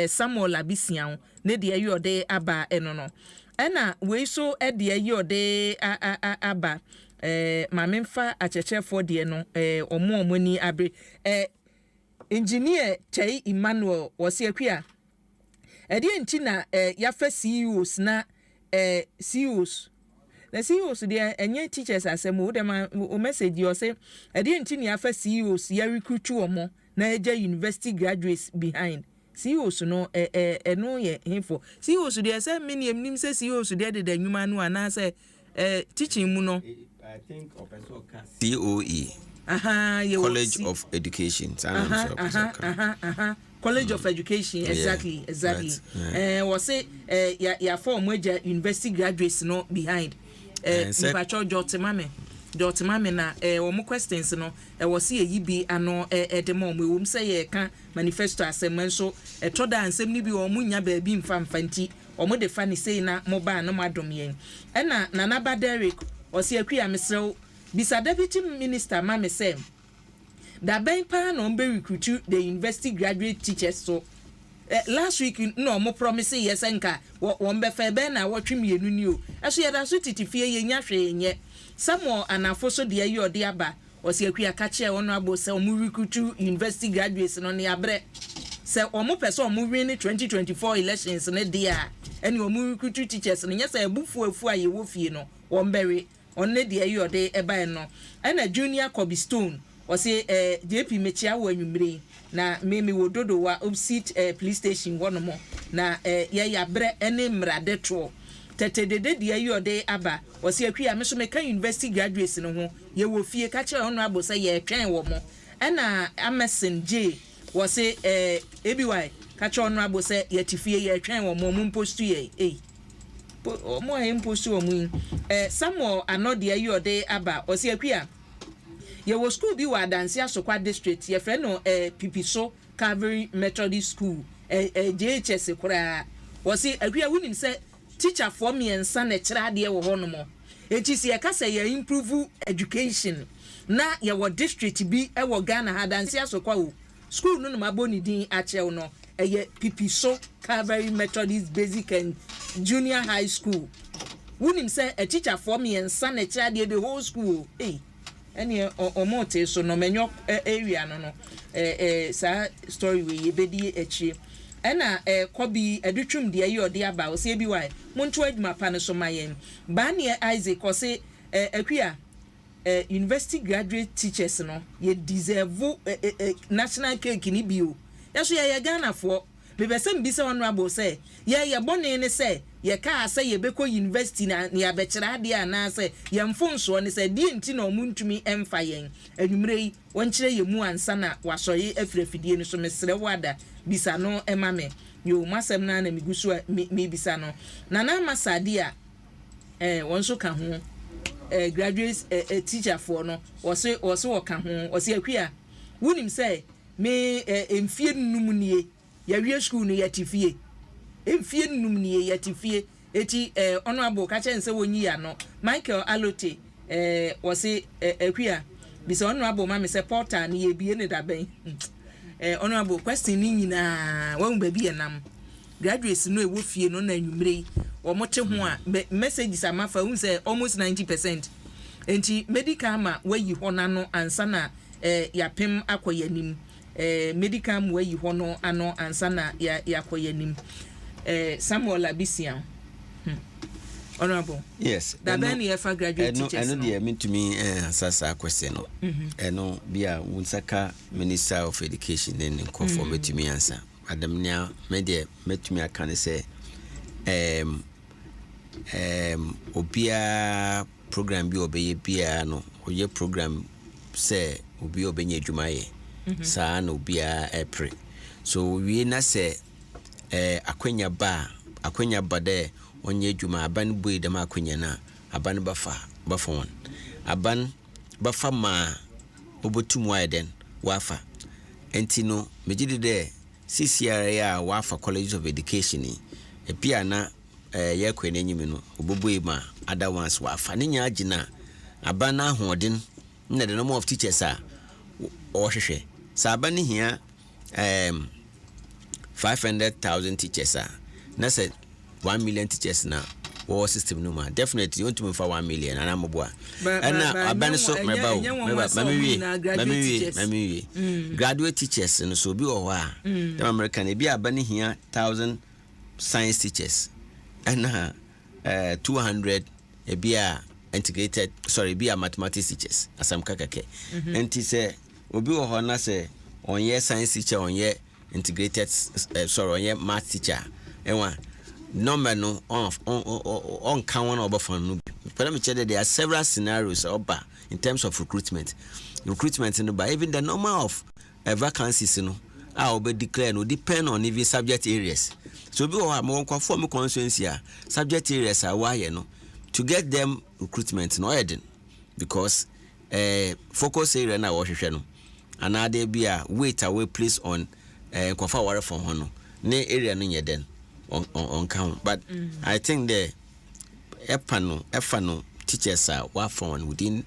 Samuel Abisian ne de yode aba eno no ena we so de yode aba ma memfa achechefo de no omoni abre engineer Chei Emmanuel was akua edi enti na yafa CEOs na CEOs the CEOs there enye teachers asemo dem o message you say edi enti na yafa CEOs ya recruit omo na eja university graduates behind CEOs no no ye info CEOs there say many nim say CEOs there the nwuma no ana say teaching mu no I think Professor COE College of Education. College of Education, exactly. Right. Was say ya form major university graduates no behind. Pacho Jotemame na omo questions no was see yibi ano edemo we wom say ye kan manifesto asem so etoda ansem ni bi omo nya ba bi mfanti omo de fa ni say na mobile no madom yen na Nana Derek osi akua mesrew bisa deputy minister mama say da ben pa no be recruit the university graduate teachers so last week no mo promise yes nka wo be fa be na wo twemienu ni o aso ya da so titifie ye nya hwe nye Samuel anafo so de ayi ode aba wɔsi akua ka kyerɛ wɔn abo sɛ ɔmo recruit university graduates no ne abrɛ sɛ ɔmo pɛ sɛ ɔmo win 2024 elections ne deɛ ɛne ɔmo recruit teachers no nyɛ sɛ ebufu a yɛwɔ fie no wɔn bɛre ɔne deɛ yɛ ɔde ɛbae no ɛna junior Kobe Stone wɔsi JP mekyia wɔ anwummere na meme wɔ dodowa opposite police station hɔ nom na yɛ abrɛ ɛne mmerade toɔ tete dede deɛ yɛ ɔde aba wɔsi akua me so meka university graduates no ho yɛwɔ fie ka kyerɛ ɔno abo sɛ yɛtwɛn wɔ mo ɛna Amerson J wɔsi ABY ka kyerɛ ɔno abo sɛ yɛte fie yɛtwɛn wɔ mo mpostu yɛ ɔmo a mpostu wɔ mo Samuel ano deɛ yɛ ɔde aba wɔsi akua yɛwɔ school bi wɔ Adansi Asokwa district yɛfrɛ no Pipiso Calvary Methodist School JHS koraa wɔsi akua wonim sɛ teacher for mmiɛnsa na kyerɛ adeɛ wɔ hɔ no mo eti si yɛka sɛ yɛ improve education na yɛwɔ district bi ɛwɔ Ghana ha Adansi Asokwa o school no ma bɔ ne din akyɛw no ɛyɛ Pipiso Calvary Methodist Basic and Junior High School wonim sɛ a teacher for mmiɛnsa na kyerɛ adeɛ the whole school ɛne ɔmo te so no menyo area no saa story we yɛbɛdi akyire ɛna Kobi adutwum deɛ yɛ ɔde aba ɔsɛ bi why monto adwuma pa no so mayen ba ne Isaac ɔsɛ akua university graduate teachers no ye deserve national cake ni bio yaso yɛ Ghana fo bebɛsɛ mbisa wɔn abo sɛ yɛ bɔne ne sɛ yɛ ka sɛ yɛ bɛkɔ university na yɛ bɛkyerɛ ade ana sɛ yɛ mfonso ne sɛ die nti na ɔmo ntumi ɛmfa yɛn anwumre yi wɔn kyerɛ yɛ mu ansa na wasɔye afirafidie no so mesrɛ wada bisa no ɛma me yo masɛm na migusu me bisa no na na masade a wɔn so ka ho graduate teacher for no wɔse wɔka ho wɔse akua wonim sɛ me emfie num nie yɛwie school no yɛte fie emfie num nie yɛte fie eti honorable ka kyɛn sɛ wonyi ya no Michael Alote wɔse akua bisa honorable ma me sɛ portal ne yɛbie ne daben honorable question ni nyina wɔn ba bi enam graduates no ɛwɔ fie no na anwumre wɔn te ho a messages amafa hu sɛ almost 90% enti medical ma wayi hɔ na no ansa na yapem akɔyanim medical ma wayi hɔ no ano ansa na yakɔyanim Samuel Abisia honorable yes that ben yefa graduate teachers no dey mean to me asasa question no eno bia wunsaka minister of education then conform to me answer adam nia me dey metumi aka ne say obia program bi obeye bia no oye program say obi obenye adwuma ye saa na obia epre so we na say akwanya ba de onye adwuma aban boy dem akwanya na aban bafa won aban bafa ma obotum wa den wafa enti no megide de CCRA ya wafa College of Education e bia na ye kwen enyim no oboboe ma other ones wafa ne nya agina aban na ahoden na the number of teachers a ohwehwe sa aban hia 500,000 teachers na say 1 million teachers na war system no ma definitely you want to move for 1 million and I'm boa and aban so meba graduate teachers no so bi o ha the American e bi aban hia 1,000 science teachers and 200 e bi a integrated bi a mathematics teachers asam kakake enti say obi o ho na say onye science teacher onye integrated onye math teacher enwa number no on can one over for no there are several scenarios in terms of recruitment in the even the number of vacancies will be declared no depend on even subject areas so we have more conform constituency subject areas are why to get them recruitment no because focus area na wo hwehwe no another be a wait away place on confa ware from hono ne area no nyeden on count but I think the efano teachers are wafon within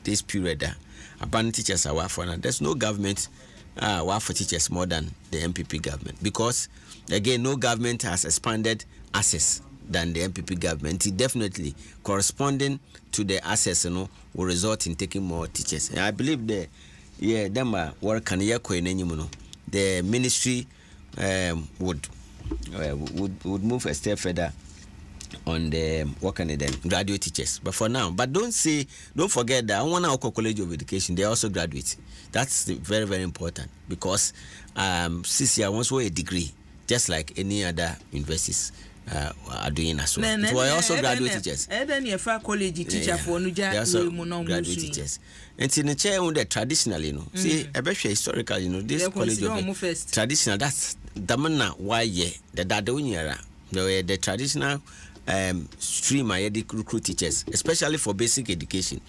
this period abandon teachers are wafon there's no government for teachers more than the MPP government because again no government has expanded access than the MPP government. It definitely corresponding to the access, will result in taking more teachers. And I believe them work can the ministry would move a step further on the graduate teachers. But for now, don't forget that one College of Education, they also graduate. That's very, very important, because CCR wants a degree, just like any other universities are doing as well. So I also graduate teachers. Then you college teacher for they also graduate teachers. And in the chair the traditionally, see, especially historical, this college of traditional, that's the manner why the traditional stream I recruit teachers, especially for basic education.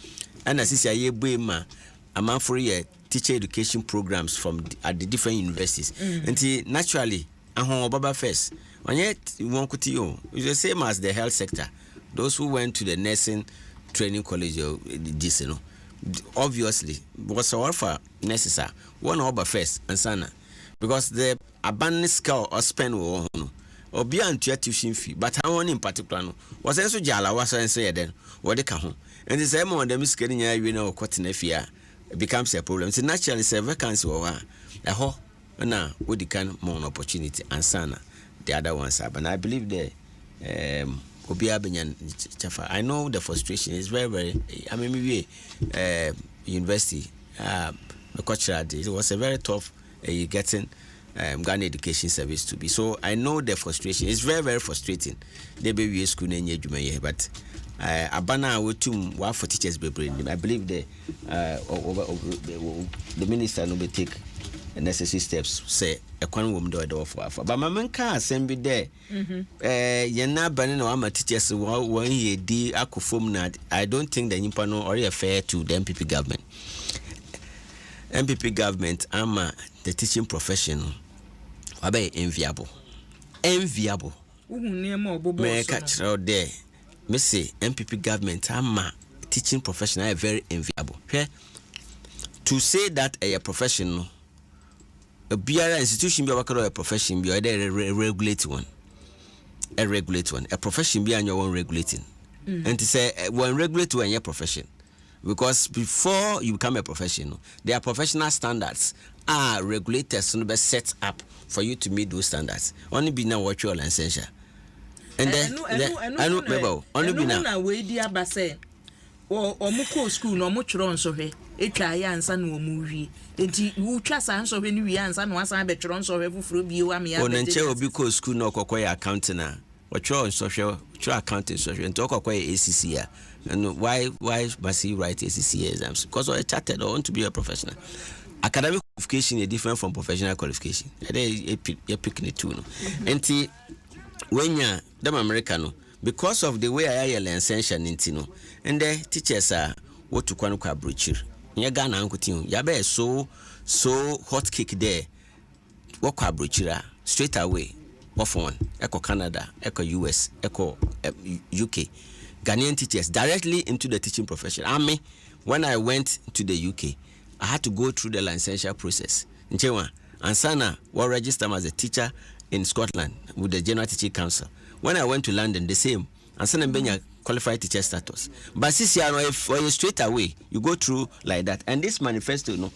And as I say, I'm for teacher education programs at the different universities. And naturally, Baba first. And yet, it's the same as the health sector. Those who went to the nursing training college, obviously, was offer necessary. One over first and sana, because the abandoned skill or spend or beyond your tuition fee. But I want in particular was also Jala was say then what they come and the same one them is getting cotton fear becomes a problem. So naturally, it's a vacancy or a ho now would the kind more opportunity and sana. The other ones have, and I believe I know the frustration is very, very. I mean, maybe university, it was a very tough getting Ghana Education Service to be. So I know the frustration. It's very, very frustrating. They be school but Abana will for teachers be bringing. I believe the minister will take necessary steps. Say a quan woman door for. But my man can't send be there. You're not banning or my teachers 1 year D. I don't think the Nippano or fair to the MPP government. MPP government, the teaching profession. Abe enviable. Me catch out there. Me say MPP government teaching professional very enviable. To say that a professional, a BR institution be a profession be a regulate one. A regulate one. A profession be on your own regulating. And to say one regulate one your profession. Because before you become a professional, there are professional standards are regulators set up for you to meet those standards. Only be now what your license. And then only be now we dear Basse or Muko school no much run so he a try answer no movie. And you trust answer when we answer no answer better so every fruit you am ya. Because school no acquire accounting what your social accounting social and talk acquire ACC. And why must he write ACC exams? Because I chartered or want to be a professional. Academic qualification is different from professional qualification. You're picking it too. And when you're the American, because of the way I learn essential intino, and the teachers are what to quanqua brochure. You're Ghana uncle Yabe so hot cake there. What brochure straight away. Off one, Echo Canada, Echo US, Echo UK. Ghanaian teachers directly into the teaching profession. When I went to the UK, I had to go through the licensure process. And Sana was registered as a teacher in Scotland with the General Teaching Council. When I went to London, the same. And Sana Benya qualified teacher status. But since you straight away, you go through like that. And this manifesto, we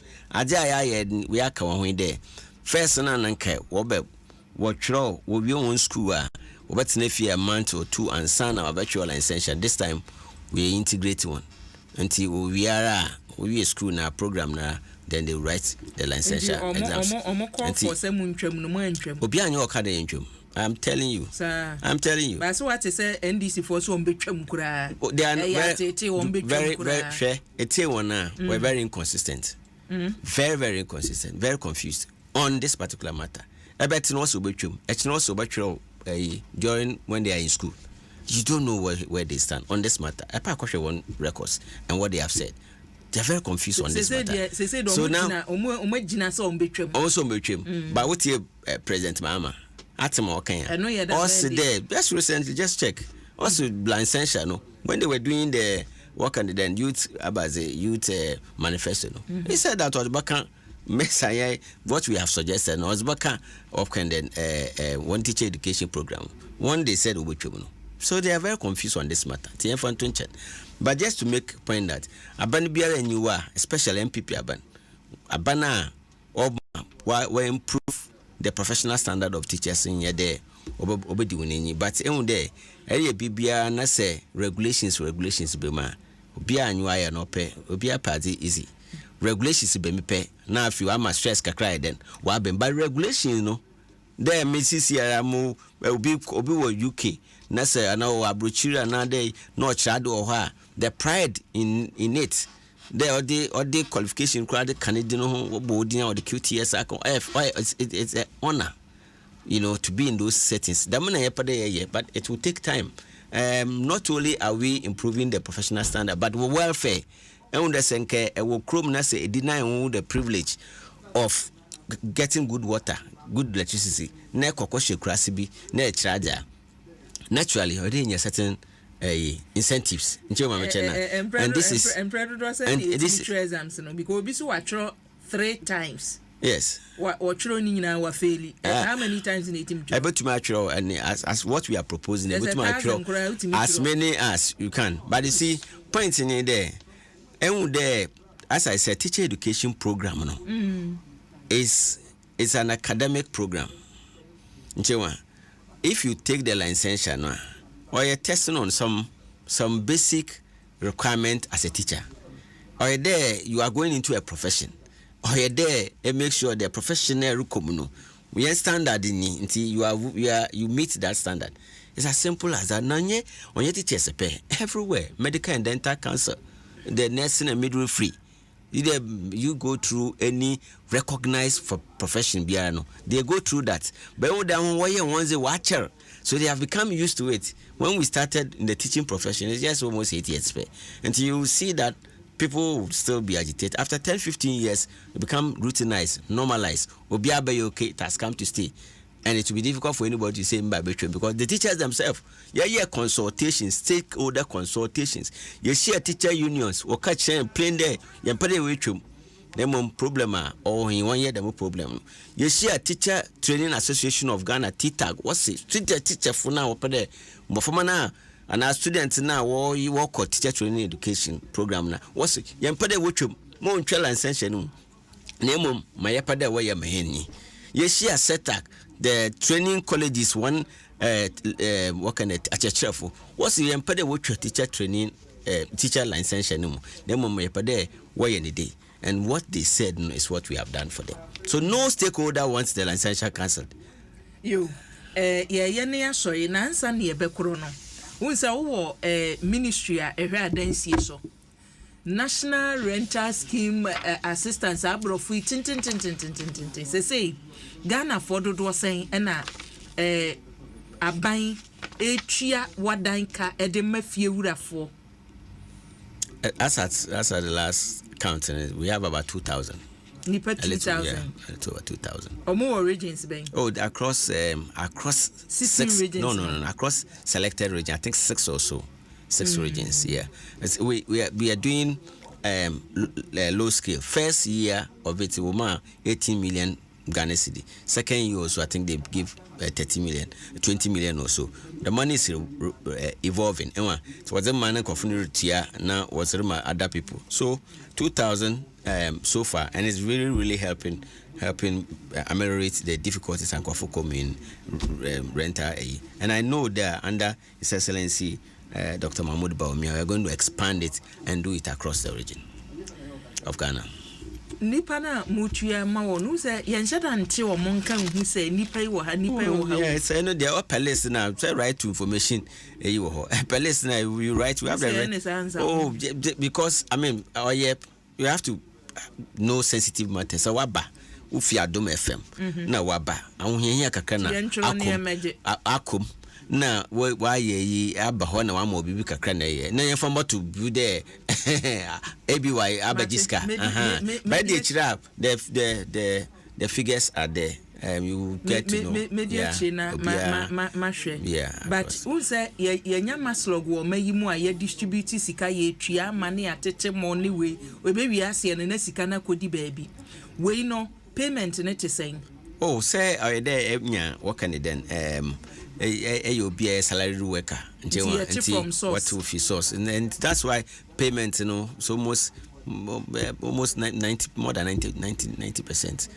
are coming there. First, what we own school but if a month or two and son our virtual license. This time we integrate one until we are a school now program now. Then they write the licensure exams. I'm telling you. But so what is NDC for so they are very fair. We're very inconsistent. Very, very inconsistent. Very confused on this particular matter. I bet also during when they are in school, you don't know where they stand on this matter. I pack one records and what they have said. They are very confused on this matter. So now, also but what you President Mama, Atimo Kenya, also there, just recently, just check. Also blind censure, no, when they were doing the work and then youth about the youth manifesto, he said that was back. Messiah, what we have suggested was back of then one teacher education program. One they said So they are very confused on this matter. But just to make a point that Aban Biara and you are, especially MPP Aban, Abana or improve the professional standard of teachers in your day, but in day, area BBA na say regulations bema. Bia and you are no pay, Bia party easy. Regulations be me pay. Now if you are my stress cry then, what been by regulation, you know. There, Mrs. Yaramu will be UK. Nasa no abruchira na day no shadow or her. The pride in it. There or the qualification crowd Canadian boarding or the QTS it's an honor, you know, to be in those settings. But it will take time. Not only are we improving the professional standard, but welfare. And the senke will chrome nasa deny the privilege of getting good water, good electricity. Ne kokoshe krasibi, ne charger. Naturally, already in a certain incentives. And this is exams because we saw 3 times. Yes. What training now were failing. How many times in 18? Able to mature and as what we are proposing, able to mature as many as you can. But you see, points in there. And there, as I said, teacher education program is an academic program. If you take the licensure or you're testing on some basic requirement as a teacher, or you're there you are going into a profession, or you're there and make sure the professional we are standard in until you meet that standard. It's as simple as that. Nanye on your teachers pay everywhere, medical and dental council, the nursing and midwifery. Either you go through any recognized for profession, they go through that. But once they watch her, so they have become used to it. When we started in the teaching profession, it's just almost 8 years. Until you see that people will still be agitated. After 10-15 years, it become routinized, normalized. Okay, it has come to stay. And it will be difficult for anybody to say because the teachers themselves, consultations, stakeholder consultations, you share teacher unions, or catch them plain there, you put it with you. Them problem or in 1 year them problem. You share teacher training association of Ghana TTAG. What's it? Teacher for now up there. But for now, and our students now, or you work or teacher training education program now. What's it? You put it with you. More trail and sensation. Name my yapade way maheni. You share setak. The training colleges one what can it at what's the empathy with your teacher training teacher license no way any day, and what they said is what we have done for them. So no stakeholder wants the license cancelled. You sorry nansa ne ebekro no unsa wo ministry a ehwe adansie so National Rental Scheme Assistance abrofu tin say Ghana for do saying na aban etua wadan ka ede mafie wurafo. As at the last count, we have about 2,000. Nipa 2,000. Yeah, over 2,000. Or more regions, Ben? Oh, across 6 regions. No, across selected regions. I think 6 or so. 6 regions. Yeah, we are doing low scale. First year of it, 18 million Ghana cedi. Second year also, I think they give 30 million, 20 million or so. The money is evolving. So what's the money of now? What's the other people? So 2,000 so far, and it's really helping ameliorate the difficulties and come in rental. And I know that under His Excellency Dr. Mahmoud Bawumia, we are going to expand it and do it across the region of Ghana. Nipa na mutua ma wonu se yenhyada nte wo monka hu se nipa yi wo ha yes I know there are palace now say right to information yi wo ho palace now you right we have the right. Oh, because I mean you have to know sensitive matters. So waba ufi Adom FM na waba ahunhia kakra na akom na why ye aba ho na wa mo bibi kakra na ye na yefo moto bu there aby abajiska by the chirap the figures are there. You get to know yeah, but who say ye nyama slog wo mayimu a ye distribute sika ye twa mane atete money we be ase na sika na kodi baabi we no payment ne te saying. Oh, say are there nya what can it then you'll be a salaried worker. What to source, and that's why payment, so almost 90 more than 90%.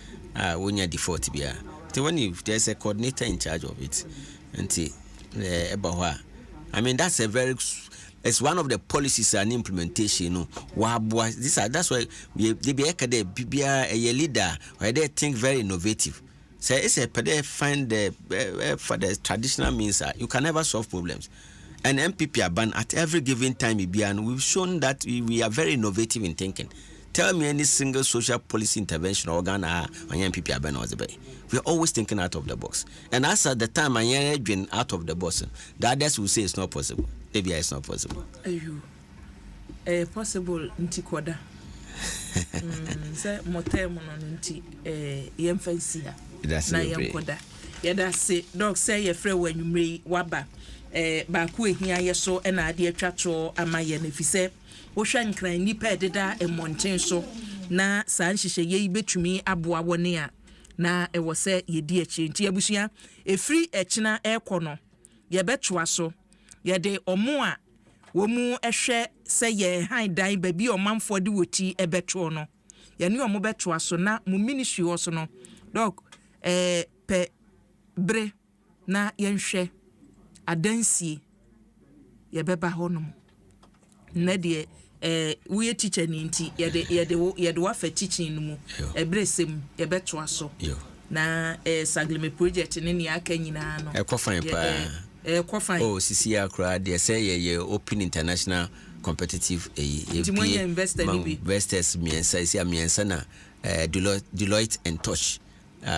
When you're default, when there's a coordinator in charge of it, I mean that's it's one of the policies and implementation. That's why they be a leader where they think very innovative. So it's a find for the traditional means you can never solve problems. And MPP are banned at every given time, and we've shown that we are very innovative in thinking. Tell me any single social policy intervention organ on MPP are banned. We're always thinking out of the box. And as at the time I am been out of the box, the others will say it's not possible. Maybe it's not possible. Possible nti kwada. Say motem no nti yemfansi ha. Na yemkoda. Yeda say dog say ye frɛ wanwumre waba. Ba ku ehia ye so na ade atwato amaye na fise. Wo hwa nkran nipa ededa emonten so na saa nhihye ye betumi aboa wone a na ewo se yedi echi nti abusua efri echina ekono ye betoa so ye de omo a wo mu ehwe se ye han dan ba bi omanfo de woti ebeto no ye ne omo betoa so na mu ministry wo so no dog pe bre na ye nhwe adansie ye beba honom na de we teacher ni nti ye de wa fa teaching mu ebresem ye betoa so na sagleme project ne ne aka nyina no ekofan pa sisi akra de say ye open international competitive investors miensa na Deloitte and Touch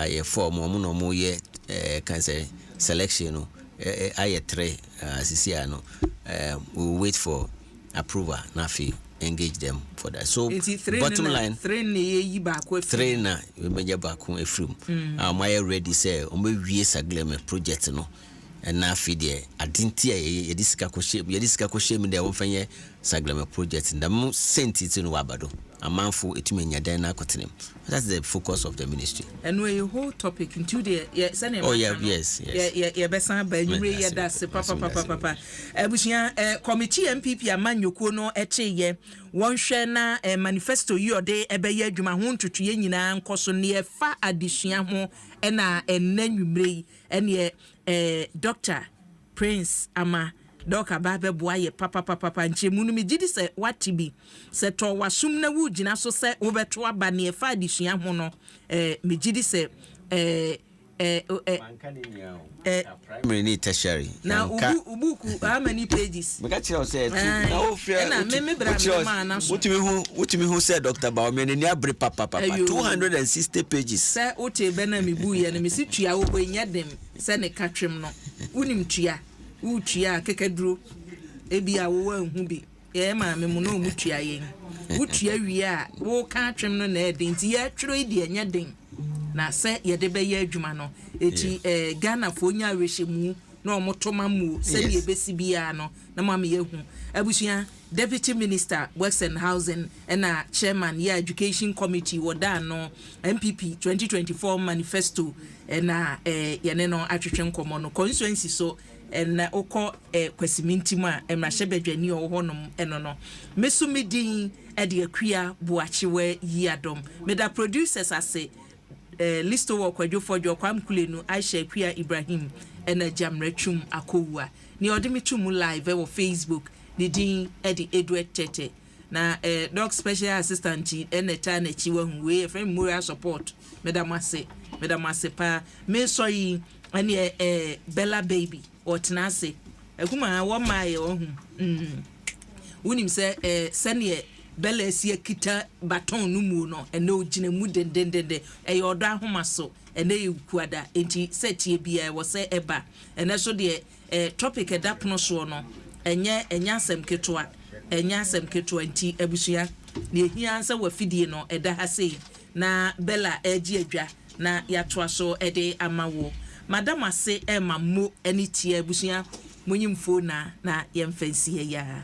ye form mo ye can say selection no aye 3 sisi ano we wait for approval na fi engage them for that. So bottom line 3 na yi ba ko 3 na we meje ba ko efrim my ready say o me wie sagleme project no and na fi de adinti ye disika ko shame de wo fanye sagleme project ndam senti no wabado amanfo etumi nya dan na akotenem. That's the focus of the ministry. And we whole topic into the yes. Besan ba nyure ye da se papa abusia committee MPP amanyoko no ye wonhwe na manifesto yode ebeye adwuma ho ntutuye nyina nkoso ne fa adesua ho na enanwumre ene Dr. Prince Ama Doka babe boaye papa nchemu no megidi se watibi se to wasum na wu gina so se obeto aba ne fa adisua ho no megidi se primary ni tertiary na ubuku how many pages me ka tell say na o fear na me bra ma na so wotimi hu say Dr. Baome ni abre papa 260 pages se o te be na me bu ye na me si tua wo nya dem se ne katwem no unim tua utua kekeduro ebia wo anhu bi ye ma me mu no mutua yen utua wi a wo ka atwem no na edin ti ye twero di enya den na se ye de be ye adwuma no eti Ghana fo nya rehemu na omotoma mu se ye besi bia no na ma me yehu abusua Deputy Minister Works and Housing and Chairman ye Education Committee woda no MPP 2024 Manifesto and ye no atwetwe nkomo no constituency so and oko kwasiminti ma emrahye bedwani o honom eno no mesumidin e de akua boachiwe yi Adom meda producers ase listo wo kwadwofodwo kwamkulenu Aisha Akua Ibrahim ena Jamretwum Akowua ni odimitum live wo Facebook ni din edi Edward Tete na doc special assistant ena tana chiwa huwe friend moral support medamase pa me sorry ani Bella baby otenase akuma wo mae ohun unim se sene Bella esi kita baton no mu no ene ogina mu dendendende yodo ahomaso ene ekuada enti setie bia wo se eba ene so de topic edapno so no enye asem ketoa nti abusua ne ehia ansa wafidie no eda ha sei na Bella agi adwa na yatoa so ede amawo madam ase ema mo eni tie abusua munyimfo na yemfansi ya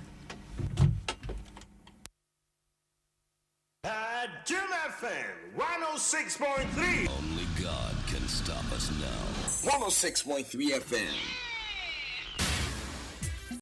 Adom FM 106.3. Only God can stop us now. 106.3 FM.